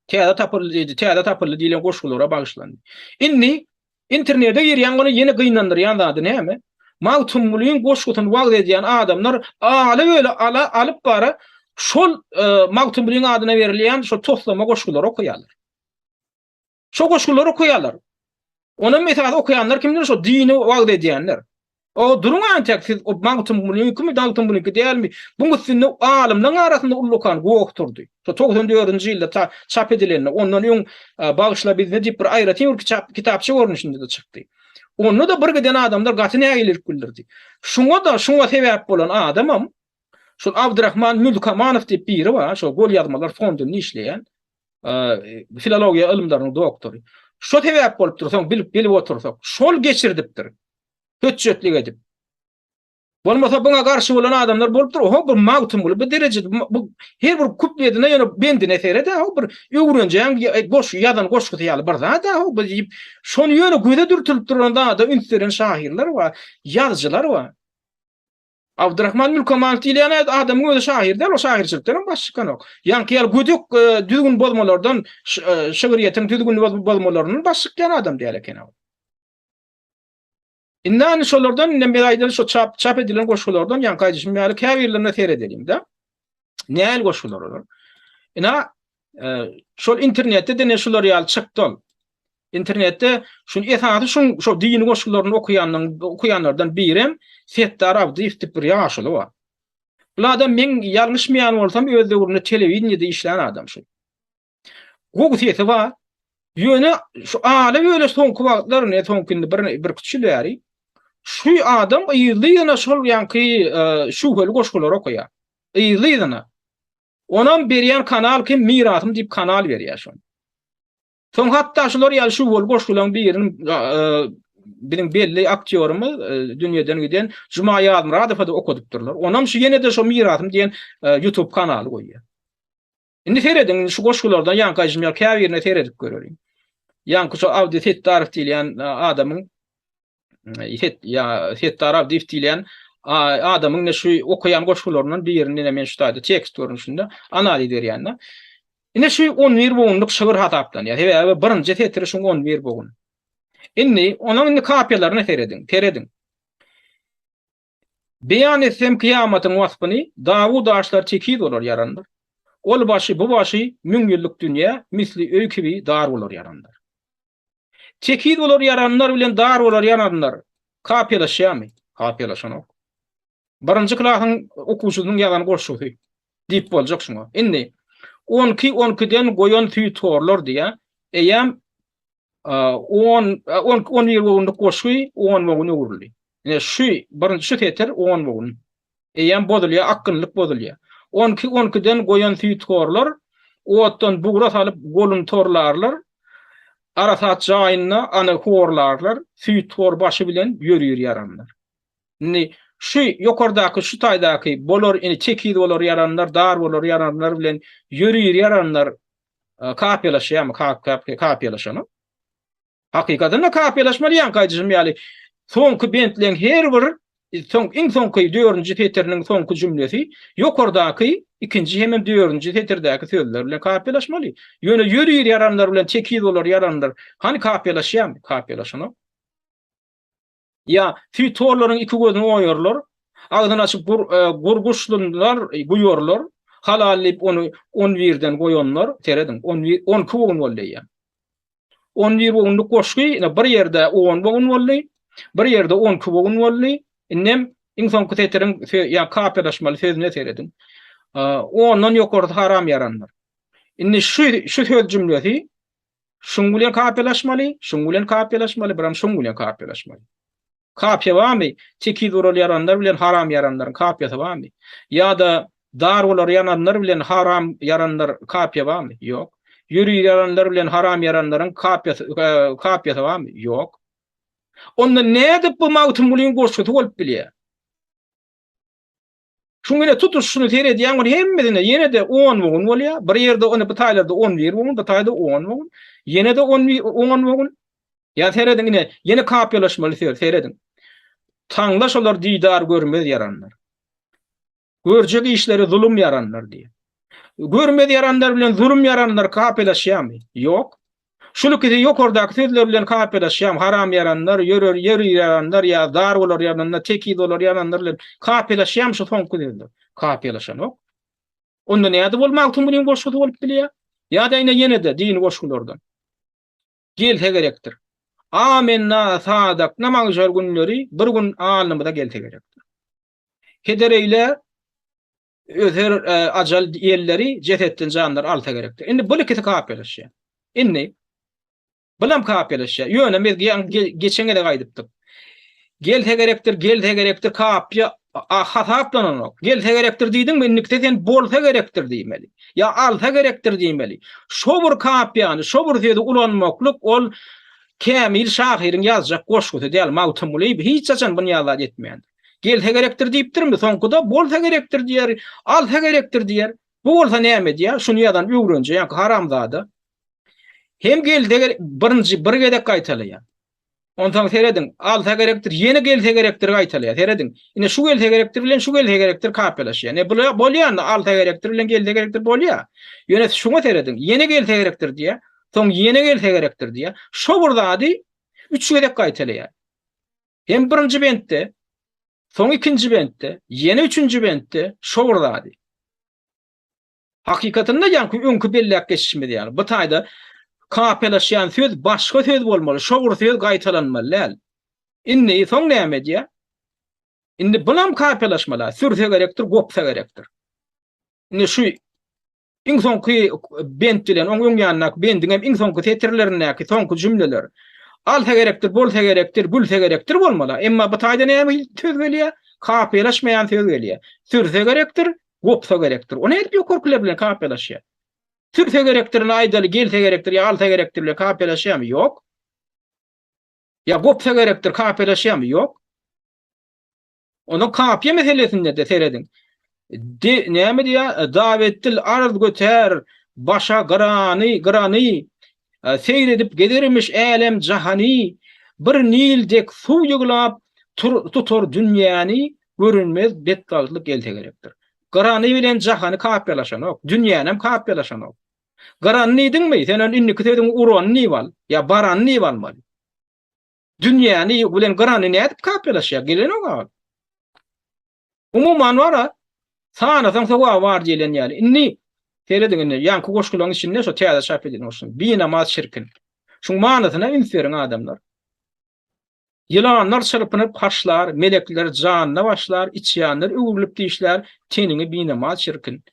Täze tapyldy diýilen goşgulara bagyşlandy. Indi internetde ýerýän gonu ýene gynandyrýan zady näme? Mawtym bulyň goşgutyny wagt edýän adamlar alyp bara şol Mawtym bulyň adyna berilýän şol toslama goşgulary okuýarlar. Şo goşgulary okuýarlar. Ona mesajy okuyanlar kimdir? Şo dini wagt edýänler. O duruma antaksiz o Mawtym bulyň kimi Mawtym bulyň diýelmi? Bu sünni alimlaryň arasynda ullukan gowukturdy. Şo 94-nji ýylda çap edilen ondan ýoň bagyşla biz ne diýip bir aýratyn kitapçy görnüşinde de çykdy. Onu da bir geden adamlar gatyny ägilip bildirdi. Şoňa sebäp bolan adamam şol Abdurrahman Mülkamanow diýip biri bar, şo gol ýazmalar fonduny işleýän. filologiya ilimläriniň doktory. Şo sebäp bolup dursaň, bilip otursak, şol geçirdipdir. Höçjetlik edip. Bolmasa buna garşy bolan adamlar bolup dur. Ho bir magtum bolup bir derejede bu her bir kupledine ýöne bendine serede ho bir öwrenjeň goş ýadan goşgy ýaly bir zat ho bir şonu ýöne göze dürtülüp duranda da ünsiren şahirler we ýazgylar we Abdurrahman Mülkemal diýen adamyň özi şahirdir, o şahirçilikden başga yok. Ýa-ni ýal gödük düzgün bolmalardan şygyriyetiň düzgün bolmalaryny başga adam diýer eken. Innan şolardan inem bir şo çap edilen goşgulardan ýa-ni gaýdyşym ýaly käbirlerine seredelim-de. Näil goşgular olar? Ina şol internetde de ne şolar ýaly çykdy. İnternetde şunu esasy şo dini goşgularyny okuyanlardan birim Settar Abdy iftip bir ýaşyly wa. Bu adam men ýalňyşmaýan bolsam öz döwründe telewizionyada işleýän adam şu. Gogu sesi wa ýöne şu ala böyle soňky wagtlaryny soňky bir küçülýäri. Şu adam ýylyna şol ýanky şu höl goşgulary okuýar. Ýylyna. Onam berýän kanal kim Miratym diýip kanal berýär şol. Soň hatda şular ýaly şu höl goşgularyň birini bilen belli aktýorymy dünýeden giden Juma Ýalmyradow da okudypdyrlar. Onam şu ýene de şu Miratym diýen YouTube kanaly goýýar. Indi seredin şu goşgulardan ýa-ni gaýjym ýa käbirine seredip görelim. Ýa-ni şu Abdy Settarov diýen adamyň Settar Abdy diýen adamyň şu okuyan goşgularyndan birini men şu taýda tekst görünüşinde analiz berýänler. Indi şu 11 bogunluk şygyr hatapdan ýa birinji tetiri şu 11 bogun. Inni onuň kapyalaryny teredin. Beýan etsem kıyamatyň wasfyny Dawud aşlar çekid bolar ýarandyr. Ol başy bu başy 1000 ýyllyk dünýä misli öýkibi dar bolar ýarandyr. Çekid bolar ýaranlar bilen dar bolar ýaranlar kapyalaşýarmy? Kapyalaşanok. Birinji klasyň okuwçysynyň ýagan goşugy diýip boljak şuňa. Inni 12-12den goýan tüýtorlar diýe eýem 10 ýyllyk goşugy 10 bogun öwrüli. Ine şu birinji tetir 10 bogun. Eýem bodulýa akynlyk bodulýa. 12-12den goýan tüýtorlar otdan bugra salyp golun torlarlar. Arasat jaýyna ana horlarlar, tüýtor başy bilen ýörýär ýaranlar. Ine şu ýokardaky şu taýdaky bolar ine çekid bolar ýaranlar, dar bolar ýaranlar bilen ýörýär ýaranlar kapyalaşýarmy? Kapyalaşany. Hakykatynda kapyalaşmaly ýa-ni gaýdyjym ýaly soňky bentleň her bir soňky 4-nji tetiriniň soňky jümlesi ýokardaky 2-nji hemem 4-nji tetirdäki sözler bilen kapyalaşmaly. Ýöne ýörýär ýaranlar bilen çekid bolar ýaranlar hani kapyalaşýarmy? Kapyalaşany. Ya tüýtorlaryň iki gözüni oýarlar, agdyny açyp gurguşlunlar guýarlar, halallyp onu 11den goýanlar teredin. 12 bogun bolýar. 11 bogunluk goşgy bir ýerde 10 bogun bolýar, bir ýerde 12 bogun bolýar. Innem insan kutetiriň ýa kapyalaşmaly sözüne teredin. Ondan ýokarda haram ýaranlar. Indi şu söz jümlesi şuň bilen kapyalaşmaly, biram şuň bilen kapyalaşmaly. Kapya bamy? Çekid bolar ýaranlar bilen haram ýaranlaryň kapyasy bamy? Ya da dar bolar ýaranlar bilen haram ýaranlar kapya bamy? Ýok. Ýörýär ýaranlar bilen haram ýaranlaryň kapyasy bamy? Ýok. Onda näde bu magtum bilen goşgy bolup bilýär? Şuňa tutuşyny teredýän hemmedine ýene de 10 bogun bolýar. Bir ýerde onu bu taýlarda 11 bogun, bu taýda 10 bogun. Ýene de 10 bogun. Ya teredin ýene kapyalaşmaly teredin. Taňlaş olar diýdar görmez ýaranlar. Görjek işleri zulüm ýaranlar diýe. Görmez ýaranlar bilen zulüm ýaranlar kapyalaşýarmy? Ýok. Şunuky ýokardaky sözler bilen kapyalaşýarmy? Haram ýaranlar, ýörýär ýaranlar ýa dar bolar ýaranlar, çekid bolar ýaranlar bilen kapyalaşýarmy şu soňky sözler? Kapyalaşanok. Onda näde bolmakdyň bilen goşgy bolup bilýär? Ya da ýene de dini goşgulardan. Gelse gerekdir. Amenna sadak namazlar günleri bir gün alnymyda gelse gerekdir. Hedereyle özer ajal ýerleri cesetden janlar alsa gerekdir. Indi bu ikisi kapyalaşýar. Indi bilam kapyalaşýar. Ýöne biz geçen gele gaýdypdyk. Gelse gerekdir kapya Hataplananok. Gelse gerektir diýdiň, mennikde sen bolsa gerektir diýmeli. Ya alsa gerektir diýmeli. Şobur kapýany, şobur diýdi ulanmakluk ol Kamil Şahir'in ýazjak goşgusy diýil, Mawtymly hiç açan bunu ýalat etmeýän. Gelse gerektir diýipdirmi? Soňkuda bolsa gerektir diýer, alsa gerektir diýer. Bu bolsa näme diýär? Şunu ýadan öwrenje, ýa haramzada. Hem gelse birinji bir gedek gaýtalýar. Ondan seredin, alsa gerektir, yeni gelse gerektir gaýtalýar. Seredin. Ine şu gelse gerektir bilen şu gelse gerektir kapylaşýar. Ne bolýar, alsa gerektir bilen gelse gerektir bolýar. Ýöne şuňa seredin, yeni gelse gerektir diýär. Soň yeni gelse gerektir diýär. Şo burdady 3 gedek gaýtalýar. Hem birinji bentde, soň ikinji bentde, yeni üçüncü bentde şo burdady. Hakykatynda ýa-ni öňkü bellek geçişmi diýär. Bu taýda kapylaşýan söz başga söz bolmaly. Şo bir söz gaýtalanmaly. Inni soň näme diýär? Indi bunam kapylaşmalar. Sürse gerektir, gopsa gerektir. Indi şu iň soňky bent bilen oň ýanynak bendin hem iň soňky tetirlerindäki soňky jümleler. Alsa gerektir, bolsa gerektir, gülse gerektir bolmaly. Emma bu taýda näme söz gelýär? Kapylaşmaýan söz gelýär. Sürse gerektir, gopsa gerektir. Onu hep ýokurkule bilen kapylaşýar. Sürse gerektirini aýdaly, gelse gerektir, ya alsa gerektir bilen kapylaşýarmy? Ýok. Ya gopsa gerektir, kapylaşýarmy? Ýok. Onu kapya meselesinde de seredin. Näme diýär? Davetdil arz göter, başa gyrany, seyredip gedermiş elem jahany, bir nildek suw ýyglap tutur dünýäni, görünmez betdaglyk gelse gerektir. Gyrany bilen jahany kapyalaşanok, dünýäni hem kapyalaşanok. Garan niýdiňmi? Sen inni kütediň uran niýbal, ya baran niýbalmaly. Dünýäni bilen garany nädip kapyalaşýar? Gelen oňa. Umuman wara sana soňra war diýilen ýaly. Inni terediňini ýa-ni goşgularyň içinde şo täze şap edin olsun. Bir namaz şirkin. Şuň manasyna inferin adamlar. Ýylanlar çyrpynyp haşlar, melekler janyna başlar, içýänler öwrülip diýişler, tenini bir namaz şirkin.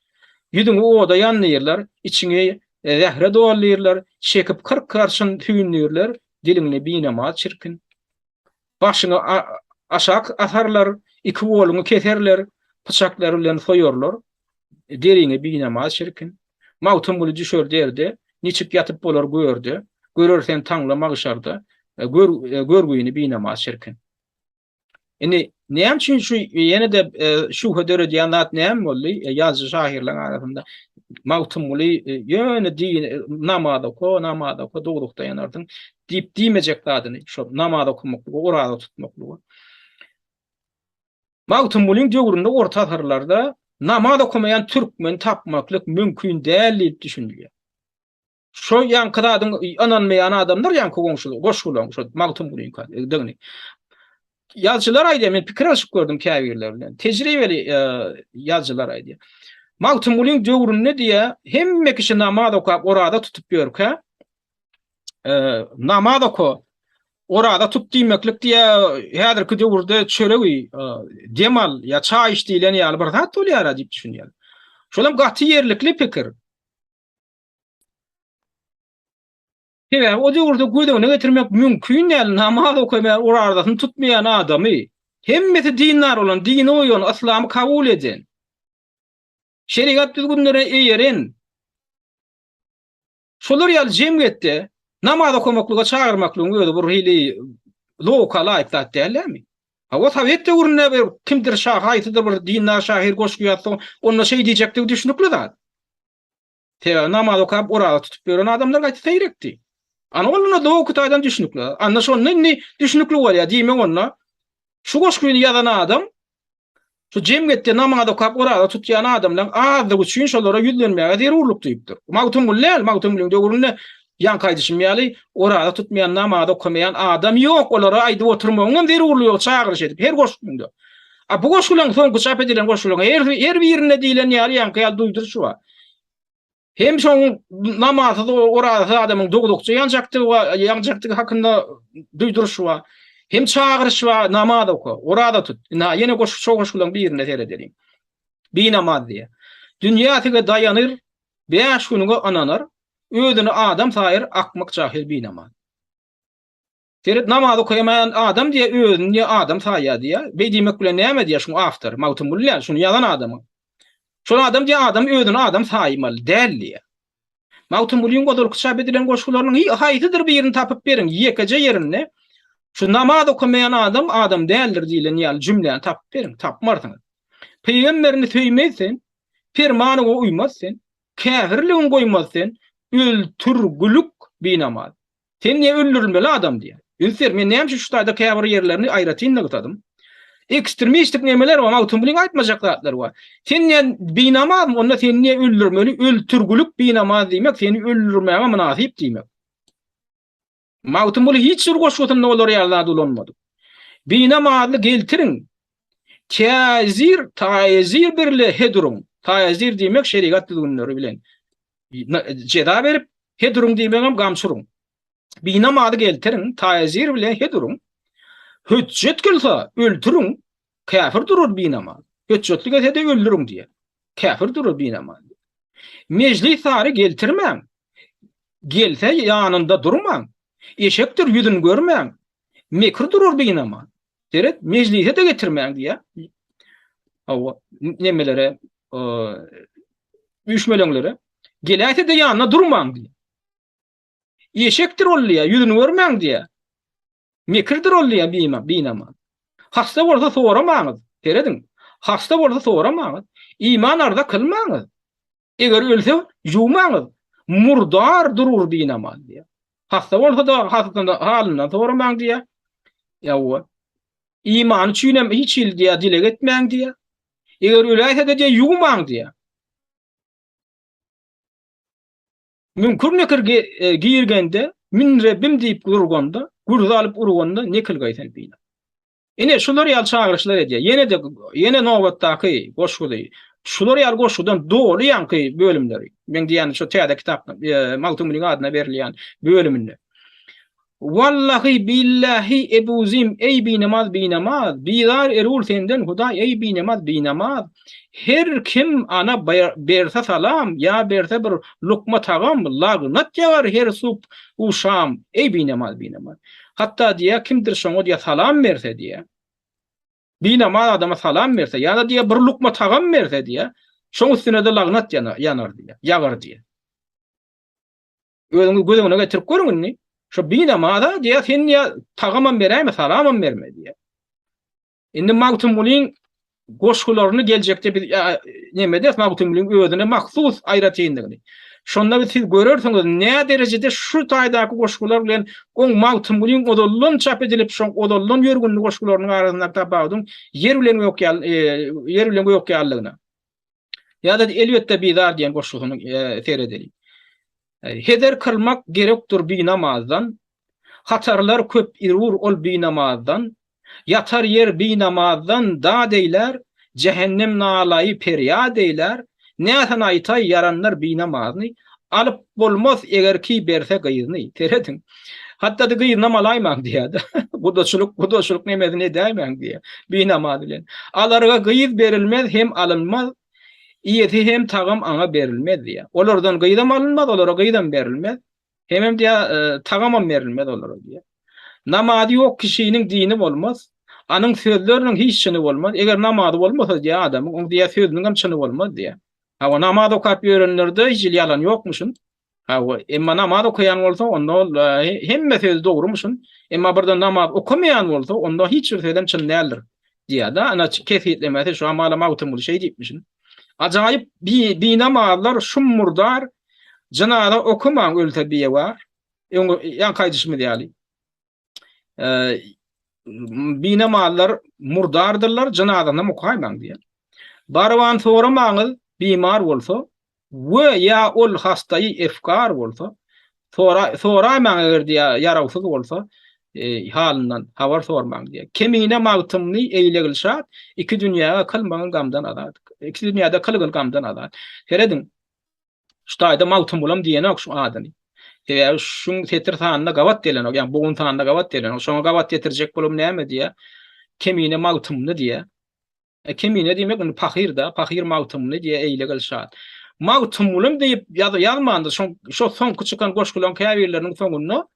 Ýüdüňi oda ýanlaýarlar, içiňe zähre dowallaýarlar, çekip 40 karşyn tüýünlýärler, dilini bir namaz şirkin. Başyny aşak atarlar, iki boluny keserler, bıçaklary bilen soýarlar. Derine bir namaz şirkin. Mawtymly düşür derde, niçik yatyp bolar gördü. Görürsen taňlamak şarda, görgüýini bir namaz şirkin. Indi näme üçin şu ýene de şu hödere diýanlat näme boldy? Ýazgy şahirler arasynda Mawtymly ýöne diýin namada ko dogdukda ýanardyň diýip diýmejek zadyny şo namada okumakly, orada tutmakly. Mawtymlyň döwründe orta asarlarda namada okumayan türkmen tapmaklyk mümkin däl diýip düşünýär. Şo ýankydadyň ananmaýan adamlar ýanky goşgulan şo Mawtymlyň döňni. Yazıcılar aýdy, men pikir aşyp gördüm käbirler bilen. Tejribeli yazıcılar aýdy. Mawtymlyň döwründe diýär, hemme kişi namaz okap orada tutup ýörkä. Namaz okap orada tutup diýmeklik diýär, häzirki döwürde çöregi, demal ýa çay içdiýlen ýaly bir zat bolýar diýip düşünýär. Şolam gaty ýerlikli pikir. Evet, o döwürde gödegine getirmek mümkin näl, namaz okaýan orada tutmaýan adamy. Hemmeti dinler olan, dini oýan, islamy kabul eden. Şeriat düzgünlere eýeren. Şolar ýaly jemgyýetde namaz okamaklyga çağırmaklygy öýde bir hili lokal aýtdy dälmi? O Sovet döwründe bir kimdir şah aýtydyr bir dinler şahir goşguýatsa, onda şey diýjekdi düşünükli zat. Te namaz okap orada tutup ýören adamlar gaýta seýrekdi. Ana onda da okutaýdan düşünükli. Anna şonu ne düşünükli bolýar diýmek onda. Şu goşguýny ýazan adam şu jemgyýetde namaz okap orada tutýan adamlar azdy üçin şolara ýüzlenmäge zerurlyk diýipdir. Mawtymlyň döwründe ýan kaýdyşmýaly orada tutmayan namaz okamayan adam ýok, olara aýdyp oturmagyň zerurlygy çağırış edip her goşgunda. Bu goşgularyň soňky çap edilen goşgularyň her birine diýilen ýaly ýan kaýal duýdur şu. Hem şoň namazy orada adamyň dogdukça ýanjakdygy hakynda duýduruş wa, hem çağırış wa namaz oku, orada tut. Ýene goşgularyň birine seredelim. Bir namaz diýe. Dünýäsiga daýanyr, 5 günüňe ananar, özüni adam saýyr akmak jahil bir namaz. Teret namaz okuyamayan adam diye özünü adam saýýar diye. Beýdimek bilen näme diye şunu after, mawtum bilýär, şunu yalan adamy. Şol adam diye adam özüni adam saýmaly däl diye. Mawtum bilýän godul kışap edilen goşgularynyň haýdydyr birini tapyp berin, ýekece ýerini. Şu namaz okuyamayan adam adam däldir diýilen ýaly jümleni tapyp berin, tapmarsyňyz. Peýgamberini söýmezsen, fermanyna uýmazsan, käfirligiň goýmazsan, öldürgülük binamaz. Sen niye öldürülmeli adam diye. Ülser men näme şu taýda käbir ýerlerini aýratyn nykdadym. Ekstremistik nemeler we mawtumlyň aýtmajaklar bar. Sen niye binamaz, onda sen niye öldürmeli? Öldürgülük binamaz diýmek seni öldürmäge münasip diýmek. Mawtumly hiç bir goşgutun olar ýaly dolanmady. Binamazly geltirin. Kazir, tayzir birle hedrum. Tayzir diýmek şeriat düzgünleri bilen. Jeda berip hedrum diýmegem gamşurum. Binamazy geltirin, tayzir bilen hedrum. Hüccet kılsa öldürün, kafir durur binamaz. Hüccetlik etse de öldürün diye. Kafir durur binamaz. Meclis sarı geltirmem. Gelse yanında durmam. Eşektir yüzünü görmem. Mekr durur binamaz. Deret meclise de getirmem diye. Awa nemelere, üçmelenlere gelese de yanına durmam diye. Eşektir olliya yüzünü görmem diye. Mekirdir olliya binamaz. Hasta bolsa soramaňyz. Teredin. Hasta bolsa soramaňyz. İman arda kılmaňyz. Eger ölse ýuwmaňyz. Murdar durur binamaz diye. Hasta bolsa da hastanda halyna soramaň diye. Ýa-wa iman çüýnem hiç il diye dile getmäň diye. Eger öläse de ýuwmaň diye. Mümkin nekir giyirgende min Rabbim diýip durganda, gurzalyp urganda nekil gaýtan bina. Ene şular ýal çağırışlar edýär. Ýene nowatdaky goşguly. Şular ýal goşgudan dolu ýanky bölümleri. Men diýän şu täze kitapda Mawtumlyň adyna berilýän bölüminde. Wallahi billahi ebuzim ey binamaz binamaz. Bizar erul senden Hudaý ey binamaz. Her kim ana berse salam ya berse bir lukma tagam lagnat ýagar her sup uşam ey binamaz. Hatta diye kimdir şoňa diye salam berse diye. Binamaz adama salam berse ya da diye bir lukma tagam berse diye. Şoň üstüne de lagnat yanar diye. Ýagar diye. Özüňiz gözüňe getirip görüňiz. Şu binamada diye sen ya tagamam bereyim salamam berme diye. Indi Mawtumlyň goşgularyny geljekde bir nemede Mawtumlyň özüne mahsus aýratyndygyny. Şonda siz görersiňiz näme derejede şu taýdaky goşgular bilen oň Mawtumlyň odollun çap edilip şoň odollun ýörgünli goşgularynyň arasynda tapadyň yer bilen ýok ýallygyna. Ýa-da elbetde bizar diýen goşgulyny seredeli. Heder kılmak gerektir binamazdan, hatarlar köp irur ol binamazdan, yatar yer binamazdan da deyler, cehennem nalayı peryad eyler, näsen aýtay yaranlar binamazyny, alyp bolmaz eger ki berse gyzyny, teredin. Hatta da gyzyna malaýmaň diýär. Gudaşlyk nemesine däýmeň diýär. Binamaz bilen. Alarga gyz berilmez hem alınmaz. İyeti hem tagam ana berilmez diye. Olardan gıydam alınmaz, olara gıydam berilmez. Hem diye tagamam berilmez olara diye. Namadı yok kişinin dini olmaz. Anın sözlerinin hiç çını olmaz. Eğer namadı olmasa diye adamın, onun diye sözünün hem çını olmaz diye. Hava namadı okuyup öğrenilerde hiç yalan yokmuşsun. Hava emma namadı okuyan olsa onda hem söz doğrumuşsun. Emma burada namadı okumayan olsa onda hiç sözden çın değildir diye da ana kesitlemesi şu amala Mawtumly şey deyipmişsin. Acayip binamazlar şummurdar janada okumaň ölse biye var. Yan kaydışmy diýäli. Binamazlar murdardyrlar janadany okaýmaň diýär. Barwan soramaňyz bimar bolsa we ya ol hastaý efkar bolsa soraýmaň eger diýär ýarawsyz bolsa halynyň habar sormaň diýär. Kemine Mawtumly eýlegilşat iki dünýäge kylmagyň gamdan azat. İki dünyada kılgın gamdan azat. Heredin. Şu taýda Mawtum bolam diýenek şu adany. Ýa şuň tetir taýanda gawat delen, ýa bugun taýanda gawat delen. Şoňa gawat getirjek bolum näme diýär? Kemine Mawtumly diýär. Kemine diýmek onu pahyr Mawtumly diýär eýlegilşat. Mawtumlym diýip ýazmandy. Şo son küçükken goşgulan käbirleriniň soňunda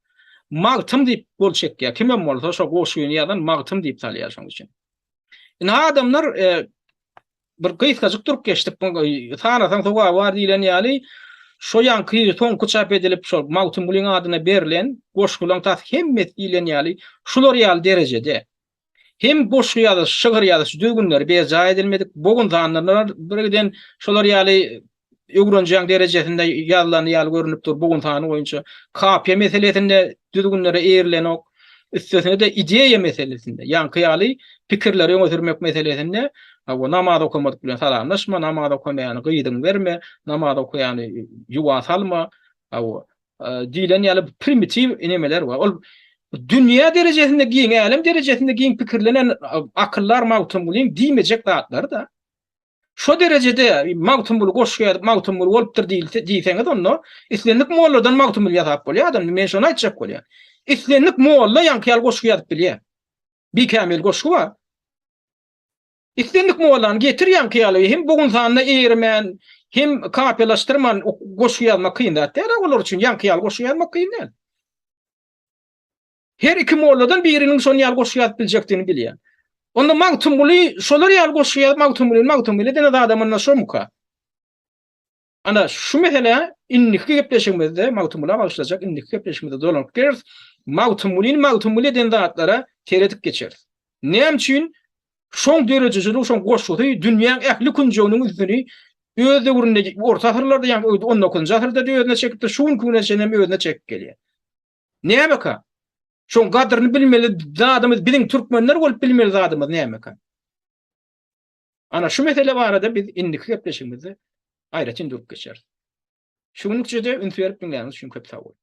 magtym diýip bolçak ya kimem bolsa şo goşuýuny ýadan magtym diýip salýar şoň üçin. Ine adamlar bir gysgaçyk durup geçdik. Tanasam toga var diýilen ýaly şo ýanky soňky çap edilip şo magtym bulyň adyna berilen goşgulan tas hemmet diýilen ýaly şular ýaly derejede. Hem boş ýa-da şygyr ýa-da düzgünler beja edilmedik. Bogun zanlar birden şolar ýaly öwrenjäň derejesinde ýazlany ýaly görünüp dur. Bogun sany boýunça kapya meselesinde düzgünlere eýrilen ok. Üstesine de ideýa meselesinde, ýanky ýaly pikirleri öňe meselesinde o namaz okumadyk bilen salamlaşma, namaz okumaýany gyýdyň berme, namaz okuýany ýuwa salma, o diýilen ýaly primitiv inemeler bar. Ol dünýä derejesinde giň, älim derejesinde giň pikirlenen akyllar magtym bolyň diýmejek zatlar da. Şo derejede magtym bolu goşýar, magtym bolu bolupdyr diýseňiz onu, islendik molladan magtym bolu ýazap bolýar adam, men şonu aýtjak bolýar. İslenlik molla ýankyal goşgu ýazyp bilýär. Bir kamil goşgu bar. İslenlik mollan getir ýankyal, hem bugun sanyna eýirmen, hem kapyalaşdyrman goşgu ýazmak kyn da. Täze olar üçin ýankyal goşgu ýazmak kyn däl. Her iki molladan biriniň şonu ýal goşgu ýazyp biljekdigini bilýär. Onda magtym boly şolar ýal goşgu ýazyp magtym boly dene adamyna şomuka. Ana şu mesele inniki gepleşigimizde magtym bola başlajak, inniki gepleşigimizde dolanyp gers. Magtym boly den zatlara teredip geçer. Näme üçin? Şoň derejesinde şoň goşgudy dünýäň ähli künjeginiň üstüni öz döwründe orta asyrlarda ýa-ni 19-njy asyrda özüne çekipdi, şuň güne çenem özüne çekip gelýär. Näme ka? Şoň gadryny bilmeli zadymyz, biziň türkmenler bolup bilmeli zadymyz näme ka? Ana şu mesele barada biz indiki gepleşigimizde aýraçyn durup geçer. Şuňlukça da ünsüýerip dinläňiz, şuň köp sag bol.